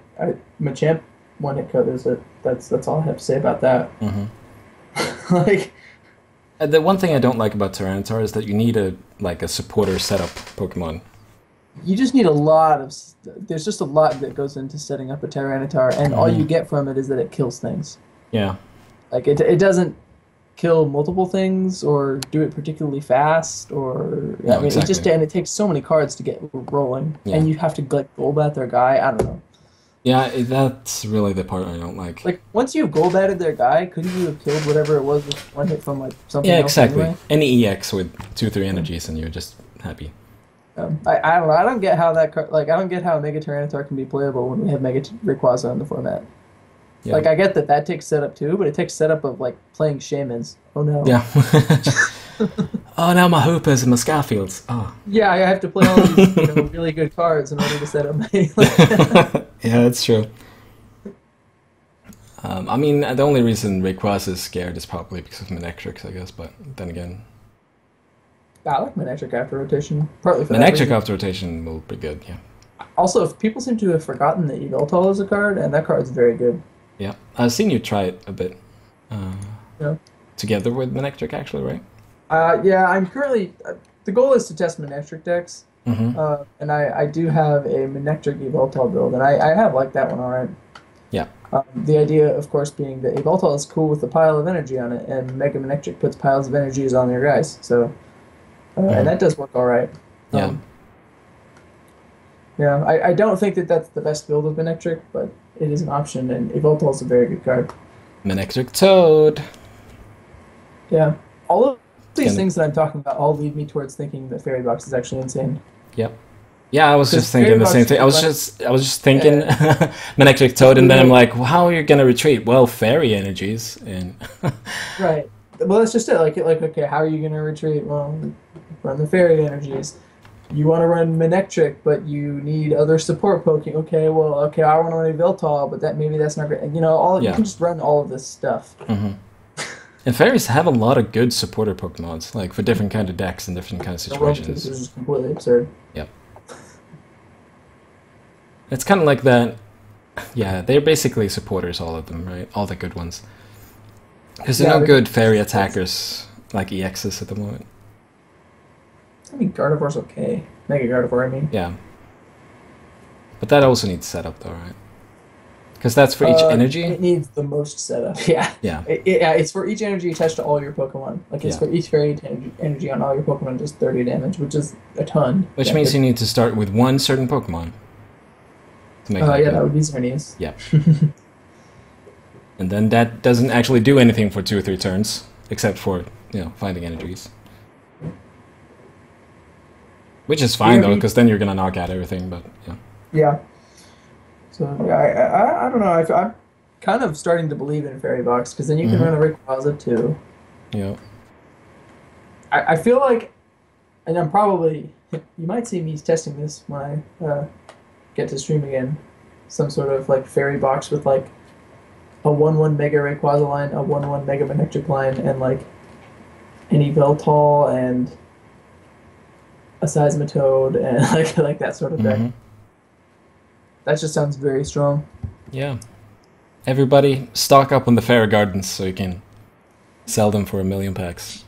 Machamp one hit KOs it. That's all I have to say about that. Like, The one thing I don't like about Tyranitar is that you need a supporter setup Pokemon. you just need a lot of. There's just a lot that goes into setting up a Tyranitar, and all you get from it is that it kills things. Yeah. Like it doesn't kill multiple things or do it particularly fast or No, I mean it just exactly. and it takes so many cards to get rolling, Yeah. and you have to like Golbat their guy. I don't know. Yeah, that's really the part I don't like. Like once you've Golbatted their guy, couldn't you have killed whatever it was with one hit from like something Yeah, else exactly. anyway? Any EX with 2-3 energies and you're just happy. I don't know. I don't get how that like I don't get how Mega Tyranitar can be playable when we have Mega Rayquaza in the format. Yeah. Like I get that takes setup too, but it takes setup of like playing Shamans. Oh no. Yeah. Oh, now my Hoopers and my Scarfields. Oh. Yeah, I have to play all these really good cards in order to set up my. Yeah, that's true. I mean, the only reason Rayquaza is scared is probably because of Manectrics, I guess, but then again... I like Manectric after rotation, partly for that Manectric reason. after rotation will be good, yeah. Also, if people seem to have forgotten that Yveltal is a card, and that card's very good. Yeah, I've seen you try it a bit. Yeah. Together with Manectric, actually, right? Yeah, I'm currently. The goal is to test Manectric decks, and I do have a Manectric Yveltal build, and I have liked that one alright. Yeah. The idea, of course, being that Yveltal is cool with a pile of energy on it, and Mega Manectric puts piles of energies on their guys, so. And that does work alright. Yeah. Yeah, I don't think that that's the best build of Manectric, but it is an option, and Yveltal is a very good card. Manectric Toad. Yeah. All of these Gonna- things that I'm talking about all lead me towards thinking that Fairy Box is actually insane. Yep. Yeah, I was just thinking Fairy the same Box thing. is I was just thinking Manectric Toad, and then I'm like, well, how are you gonna retreat? Well, fairy energies, and Right. Well, that's just it. Like, okay, how are you going to retreat? Well, run the Fairy energies. You want to run Manectric, but you need other support poking. Okay, I want to run Yveltal, but maybe that's not great. You know, you can just run all of this stuff. and fairies have a lot of good supporter Pokemons, like for different kind of decks and different kind of This is situations. just completely absurd. Yep. It's kind of like that. Yeah, they're basically supporters, all of them, right? All the good ones. Because there are no good fairy attackers like EXs at the moment. I mean, Gardevoir's okay. Mega Gardevoir, I mean. Yeah. But that also needs setup, though, right? Because that's for each energy? It needs the most setup, yeah. Yeah. It's for each energy attached to all your Pokemon. Like, it's for each fairy energy on all your Pokemon, just 30 damage, which is a ton. Which means you need to start with one certain Pokemon. To make that would be Xerneas. Yeah. And then that doesn't actually do anything for 2 or 3 turns, except for, finding energies. Which is fine, though, because then you're going to knock out everything, but, yeah. Yeah. So, I don't know. I'm kind of starting to believe in Fairy Box, because then you can run a Rayquaza, too. Yeah. I feel like, and I'm probably, you might see me testing this when I get to stream again, some sort of, like, Fairy Box with, like, a 1/1 Mega Rayquaza line, a 1/1 Mega Manectric line, and like an Yveltal and a Seismitoad and like that sort of deck. That just sounds very strong. Yeah. Everybody, stock up on the Fairy Gardens so you can sell them for 1,000,000 packs.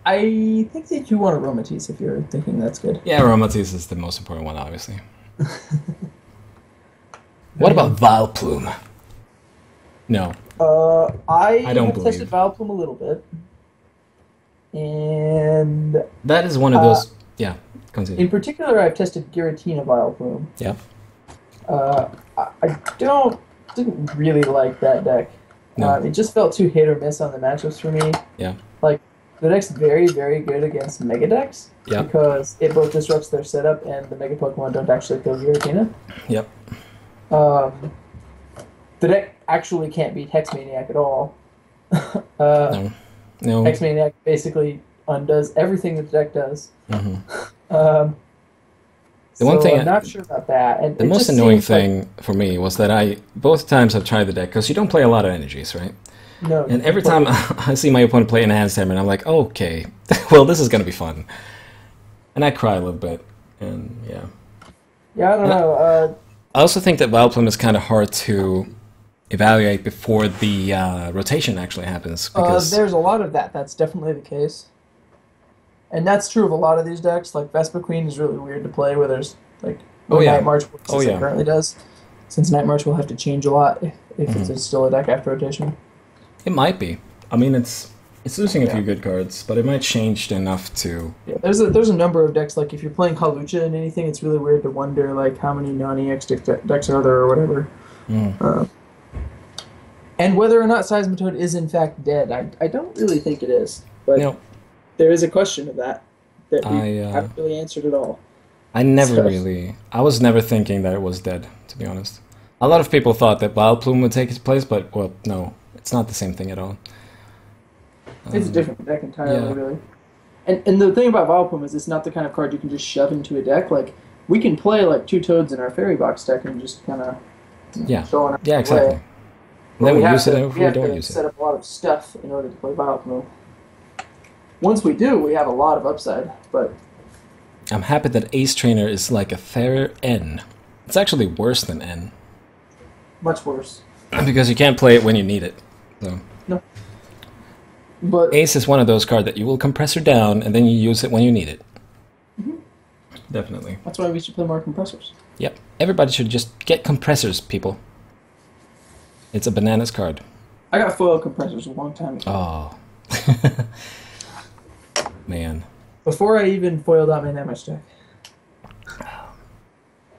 I think that you want a Aromatisse if you're thinking that's good. Yeah, Aromatisse is the most important one, obviously. What about Vileplume? No. I don't have believe. tested Vileplume a little bit, and That is one of those... Yeah, continue. in particular, I've tested Giratina Vileplume. Yeah. I didn't really like that deck. No. It just felt too hit or miss on the matchups for me. Yeah. Like, the deck's very, very good against Mega decks, Yeah. because it both disrupts their setup and the Mega Pokemon don't actually kill Giratina. Yep. The deck actually can't beat Hex Maniac at all, Uh, No. No. X-Maniac basically undoes everything that the deck does. Hmm. Um, The one so thing, I'm not sure about that. And the it most just annoying seems like thing for me was that both times I've tried the deck, because you don't play a lot of energies, right? no, And you every time play. I see my opponent play Enhanced Hammer, and I'm like, okay, well, this is gonna be fun. And I cry a little bit, and yeah. Yeah, I don't And know. I also think that Vileplume is kind of hard to evaluate before the rotation actually happens, because There's a lot of that. That's definitely the case. And that's true of a lot of these decks. Like Vespa Queen is really weird to play where there's like oh when Night yeah, March works oh as it yeah. currently does. Since Night March will have to change a lot if Hmm. it's still a deck after rotation. It might be. I mean, it's losing a Yeah. few good cards, but it might change enough to. Yeah. There's a number of decks, like if you're playing Kalucha and anything, it's really weird to wonder like how many non-EX decks are there or whatever. Mm. Uh, and whether or not Seismitoad is in fact dead. I don't really think it is. You But know, there is a question of that we I haven't really answered at all. I never So really. I was never thinking that it was dead, to be honest. A lot of people thought that Vileplume would take its place, but well, no, it's not the same thing at all. it's a different deck entirely, Yeah. really. And the thing about Vileplume is it's not the kind of card you can just shove into a deck. Like we can play like two Toads in our Fairy Box deck and just kind of Yeah, throw it yeah, away. exactly. And But then we have use it, to, and if we we have don't to use set it. up a lot of stuff in order to play Vileplume. Once we do, we have a lot of upside. But I'm happy that Ace Trainer is like a fair N. It's actually worse than N much worse. because you can't play it when you need it. So No. But Ace is one of those cards that you will compressor down and then you use it when you need it. Definitely. that's why we should play more compressors. Yep. Everybody should just get compressors, people. It's a bananas card. I got foil compressors a long time ago. Oh. Man. Before I even foiled out my damage deck.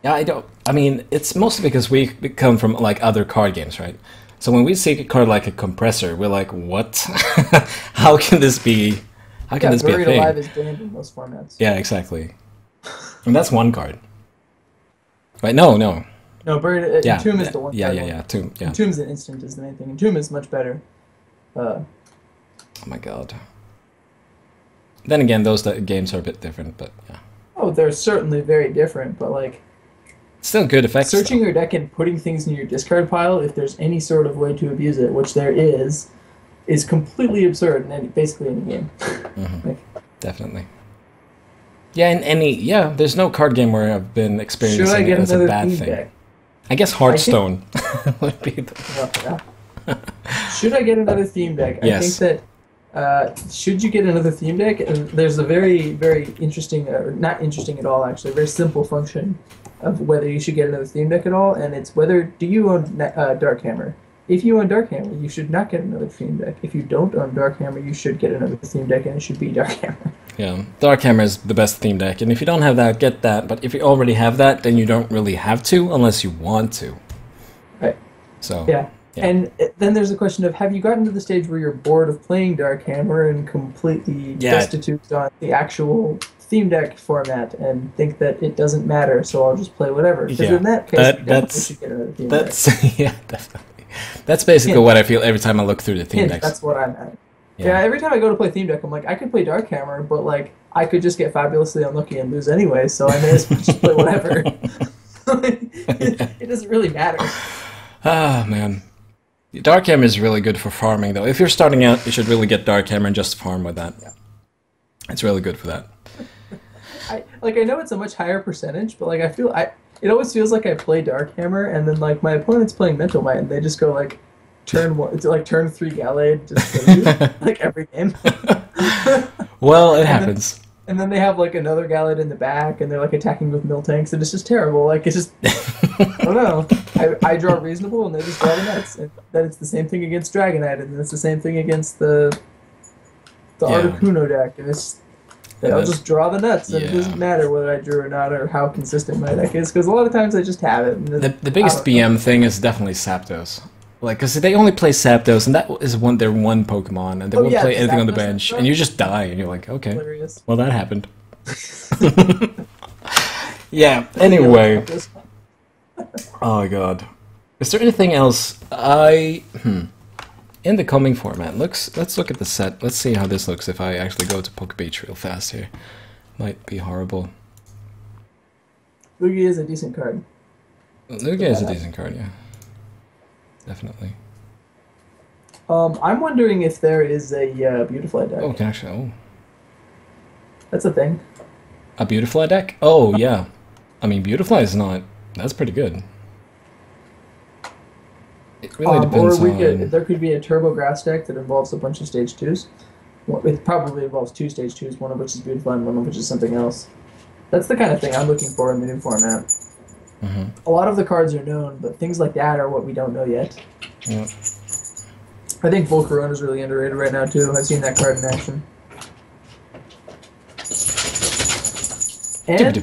Yeah, I mean, it's mostly because we come from like other card games, right? So when we see a card like a compressor, we're like, what? How can this be? How can Yeah, this be a Buried thing? Alive is banned in most formats. Yeah, exactly. And that's one card. Right? No, no. No, Yeah. Entomb is the one. Yeah, card yeah, one. yeah. Tomb. Yeah. Entomb's an instant is the main thing. Entomb is much better. Uh, Oh my god. Then again, those games are a bit different, but yeah. oh, they're certainly very different, but like Still good effects. searching your deck and putting things in your discard pile, if there's any sort of way to abuse it, which there is completely absurd in basically any game. Mhm. Like, Definitely. Yeah, in any there's no card game where I've been should I experiencing it get as a another bad theme thing. deck? I guess Hearthstone would be the Should I get another theme deck? I Yes. think that should you get another theme deck? There's a very, very interesting, or not interesting at all, actually, very simple function of whether you should get another theme deck at all, and it's whether do you own Darkhammer. If you own Darkhammer, you should not get another theme deck. If you don't own Darkhammer, you should get another theme deck, and it should be Darkhammer. Yeah, Darkhammer is the best theme deck, and if you don't have that, get that. But if you already have that, then you don't really have to unless you want to. Right. So Yeah. Yeah. And then there's the question of have you gotten to the stage where you're bored of playing Darkhammer and completely Yeah. destitute on the actual theme deck format and think that it doesn't matter, so I'll just play whatever? Because Yeah. in that case, That- you that's- definitely should get another theme deck. That's yeah, definitely. That's basically Yeah. what I feel every time I look through the theme Hint, decks. that's what I'm at. Yeah, every time I go to play theme deck, I'm like, I could play Darkhammer, but like, I could just get fabulously unlucky and lose anyway, so I may as well just play whatever. It doesn't really matter. Ah, man. Darkhammer is really good for farming, though. If you're starting out, you should really get Darkhammer and just farm with that. Yeah. It's really good for that. I know it's a much higher percentage, but like it always feels like I play Darkhammer and then like my opponent's playing Mental Might and they just go like turn one, it's like turn 3 Gallade just kill you, like every game. Well, it happens. And then they have like another Gallade in the back and they're like attacking with mill tanks and it's just terrible. Like it's just I don't know. I draw reasonable and they just draw the nuts. And then it's the same thing against Dragonite and then it's the same thing against the Yeah. Articuno deck and it's I'll just draw the nuts, and it Yeah. doesn't matter whether I drew or not, or how consistent my deck is, because a lot of times I just have it. And The biggest BM thing is definitely Zapdos. Like, because they only play Zapdos, and that is their one Pokemon, and they won't yeah, play anything on the Zapdos bench, and and you just die, and you're like, okay, hilarious. well, that happened. Yeah, anyway. Oh my god. Is there anything else? in the coming format. Let's look at the set. Let's see how this looks if I actually go to Pokebeach real fast here. Might be horrible. Lugia is a decent card. Lugia is a decent card, yeah. Definitely. I'm wondering if there is a Beautifly deck. Oh, gosh, oh. That's a thing. A Beautifly deck? Oh, yeah. I mean, Beautifly is not... That's pretty good. It really depends on... There could be a Turbo Grass deck that involves a bunch of Stage 2s. Well, it probably involves 2 Stage 2s, one of which is Beautifly and one of which is something else. That's the kind of thing I'm looking for in the new format. A lot of the cards are known, but things like that are what we don't know yet. Yeah. I think Volcarona is really underrated right now, too. I've seen that card in action. And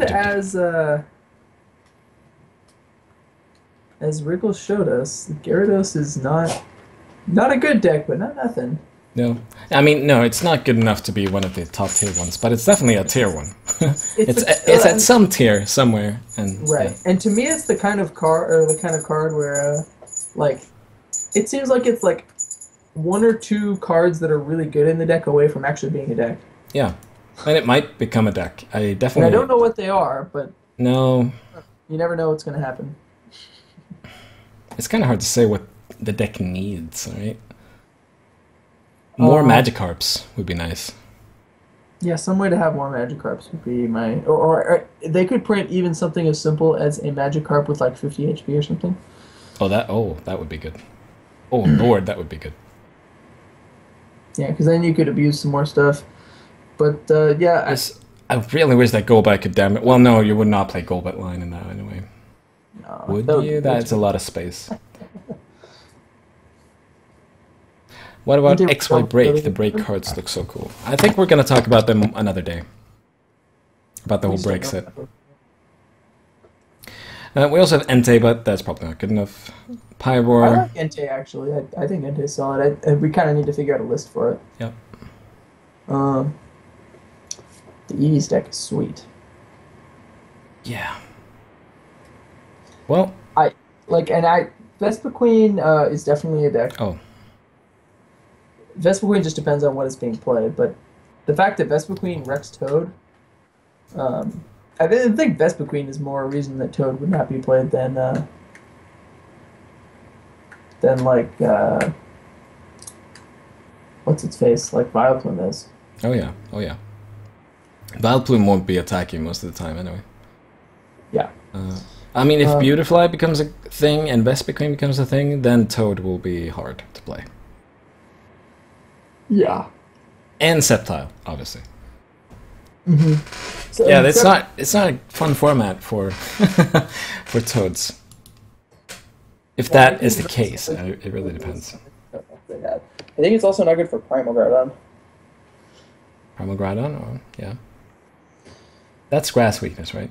as Rickles showed us, Gyarados is not a good deck, but not nothing. No. I mean, no, it's not good enough to be one of the top tier ones, but it's definitely a tier one. it's at some tier somewhere. And, right. Yeah. And to me, it's the kind of card where, like, it seems like it's like 1 or 2 cards that are really good in the deck away from actually being a deck. Yeah. And it might become a deck. I definitely... And I don't know what they are, but... No. You never know what's going to happen. It's kind of hard to say what the deck needs, right? More Magikarps would be nice. Yeah, some way to have more Magikarps would be my... Or they could print even something as simple as a Magikarp with like 50 HP or something. Oh, that would be good. Oh, Lord, that would be good. Yeah, because then you could abuse some more stuff. But, yeah... I really wish that Golbat could damage... Well, no, you would not play Golbat line in that anyway. No, would you? That's a lot of space. What about XY Break? The break cards look so cool. I think we're going to talk about them another day. About the whole break set. We also have Entei, but that's probably not good enough. Pyroar. I like Entei, actually. I think Entei's solid. We kind of need to figure out a list for it. Yep. The Eevee's deck is sweet. Yeah. Well... Vespiquen is definitely a deck. Oh. Vespiquen just depends on what is being played, but the fact that Vespiquen wrecks Toad, I think Vespiquen is more a reason that Toad would not be played than like what's its face, like Vileplume is. Oh yeah, oh yeah. Vileplume won't be attacking most of the time anyway. Yeah. I mean, if Beautifly becomes a thing and Vespiquen becomes a thing, then Toad will be hard to play. Yeah. And Sceptile, obviously. So, yeah, it's not a fun format for for Toads. If that is the case, it really depends. I think it's also not good for Primal Groudon. Primal Groudon, or yeah, that's grass weakness, right?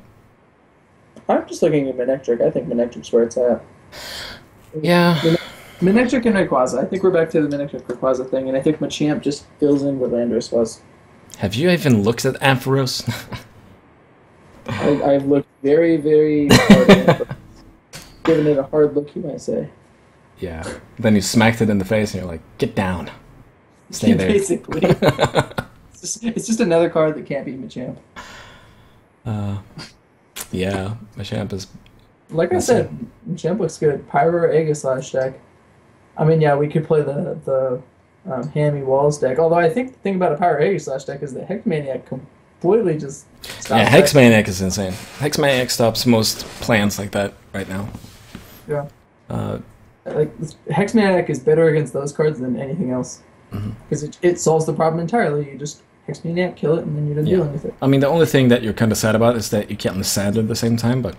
I'm just looking at Manectric. I think Manectric's where it's at. Yeah. Manectric and Rayquaza. I think we're back to the Manectric-Rayquaza thing, and I think Machamp just fills in what Landorus was. Have you even looked at Ampharos? I've looked very, very hard at it. Given it a hard look, you might say. Yeah. Then you smacked it in the face, and you're like, get down. Stay there. Basically. It's just another card that can't beat Machamp. Yeah, Machamp is... Like I said, Machamp looks good. Pyro or Aegislash deck. I mean, yeah, we could play the Hammy Walls deck. Although I think the thing about a Pyro Aegislash deck is that Hexmaniac completely just stops. Yeah, Hexmaniac is insane. Hexmaniac stops most plans like that right now. Yeah. Hexmaniac is better against those cards than anything else. Because it solves the problem entirely. You just Hexmaniac, kill it, and then you're done dealing with it. I mean, the only thing that you're kind of sad about is that you can't Lissandre at the same time, but...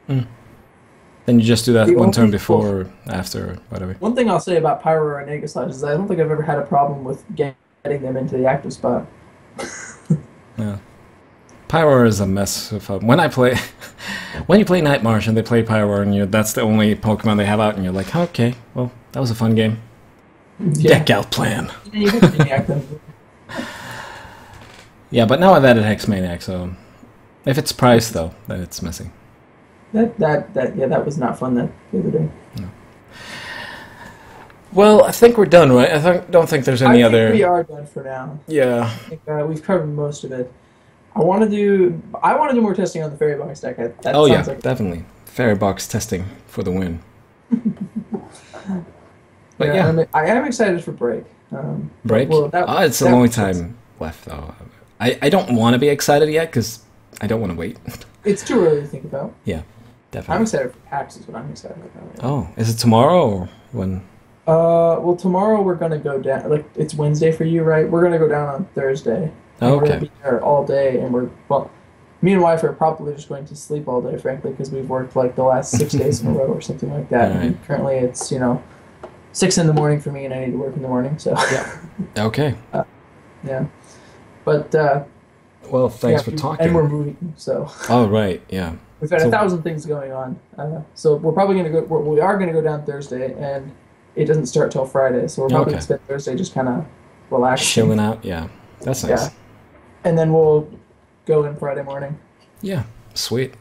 Then you just do that one turn before or after, or whatever. One thing I'll say about Pyro and Aegislash is I don't think I've ever had a problem with getting them into the active spot. Yeah. Pyro is a mess. When I play... when you play Night March and they play Pyro and that's the only Pokemon they have out, and you're like, okay, well, that was a fun game. Yeah. Deck out plan. You Hexmaniac them. Yeah, but now I've added Hexmaniac, so... If it's priced, though, then it's messy. That was not fun the other day. No. Well, I think we're done, right? Don't think there's any I other. think we are done for now. Yeah. I think we've covered most of it. I want to do more testing on the fairy box deck. That Oh yeah, sounds like definitely. Fairy box testing for the win. But yeah. I am excited for break. Break? Well, It's a long time left though. I don't want to be excited yet because I don't want to wait. It's too early to think about. Yeah, definitely. I'm excited for PAX is what I'm excited about. Right now. Oh, is it tomorrow or when? Well, tomorrow we're gonna go down. Like it's Wednesday for you, right? We're gonna go down on Thursday. And Oh, we're gonna okay. be there all day, and me and wife are probably just going to sleep all day, frankly, because we've worked like the last 6 days in a row or something like that. All right. And currently, it's 6 in the morning for me, and I need to work in the morning. So Okay. yeah. But Well, thanks for talking. and we're moving, so Oh, right. Yeah. we've had So- 1,000 things going on. So we're probably gonna go. We are gonna go down Thursday, and it doesn't start till Friday. So we're probably Okay. gonna spend Thursday just kind of relaxing. Chilling out. Yeah. That's nice. Yeah. And then we'll go in Friday morning. Yeah. Sweet.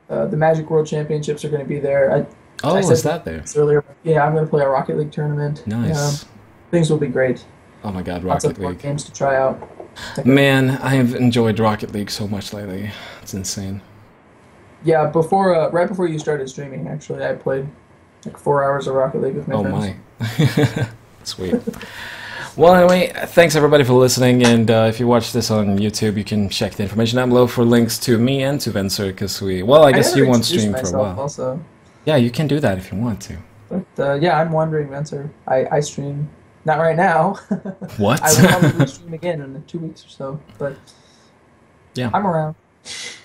The Magic World Championships are going to be there. Oh, I said is that there? this earlier. Yeah, I'm going to play a Rocket League tournament. Nice. Things will be great. Oh my God, Lots Rocket of board League. games to try out. Man, I have enjoyed Rocket League so much lately. It's insane. Yeah, right before you started streaming, actually, I played like 4 hours of Rocket League with my Oh friends. my. Sweet. Well, anyway, thanks everybody for listening, and if you watch this on YouTube, you can check the information down below for links to me and to Venser, because I guess never you won't introduced stream for a myself while. Also, Yeah, you can do that if you want to. but yeah, I'm WanderingVenser. I stream not right now. What? I will probably stream again in 2 weeks or so, but Yeah. I'm around.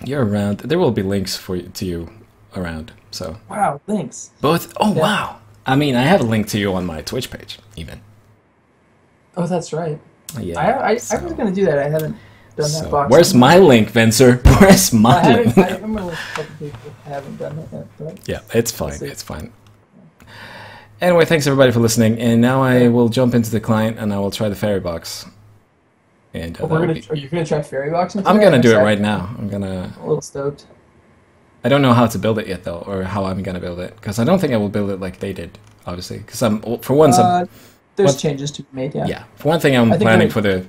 You're around. There will be links to you around, so. Wow, thanks. Both? Oh, Yeah. wow. I mean, I have a link to you on my Twitch page, even. Oh, that's right. Yeah. I so- was gonna do that. I haven't done that box. Where's my link, Venser? Where's I my haven't. link? I'm gonna link a couple people. I haven't done that yet, but Yeah, it's fine. see. It's fine. Anyway, thanks everybody for listening, and now I will jump into the client and I will try the fairy box. And are you gonna try fairy boxing? I'm today? gonna do it excited. right now. I'm gonna. A little stoked. I don't know how to build it yet though, or how I'm gonna build it, because I don't think I will build it like they did, obviously. Because for once, There's what- changes to be made. Yeah. yeah. For one thing, I'm I think planning I- for the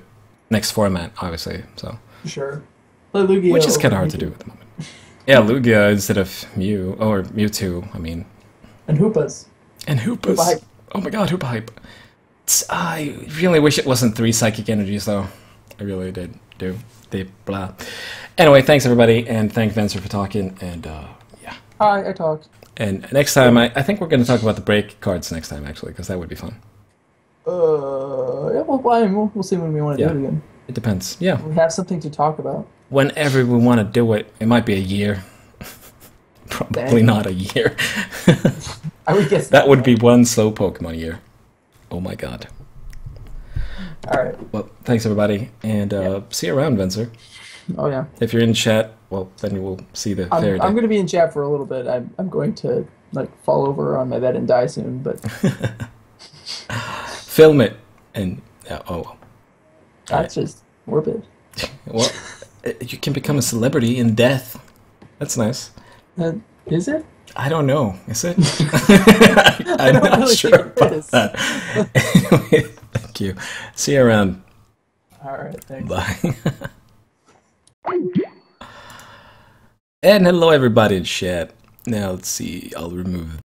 next format, obviously. So, Sure. Play Lugia which is over kind of hard to do Mewtwo. at the moment. Yeah, Lugia instead of Mew or Mewtwo. I mean, And Hoopas. and Hoopas. Hoopa hype. Oh my God, Hoopa hype. I really wish it wasn't 3 psychic energies though. I really did. Blah. Anyway, thanks everybody, and thank Venser for talking. And yeah. Hi, I talked. And next time, I think we're going to talk about the break cards next time, actually, because that would be fun. Yeah, we'll see when we want to Yeah. do it again. It depends. Yeah. We have something to talk about. Whenever we want to do it, it might be a year. Probably Dang. not a year. I would guess That would be one slow Pokemon year. Oh my God. All right. Well, thanks everybody, and see you around, Venser. Oh yeah. If you're in chat, well, then you will see the fairy I'm deck. going to be in chat for a little bit. I'm going to like fall over on my bed and die soon, but Film it, and oh, that's just morbid. well, you can become a celebrity in death. That's nice. Is it? I don't know. Is it? I I'm don't not really sure think it about is. that. Anyway, thank you. See you around. All right. Thanks. Bye. And hello everybody in chat. Now let's see. I'll remove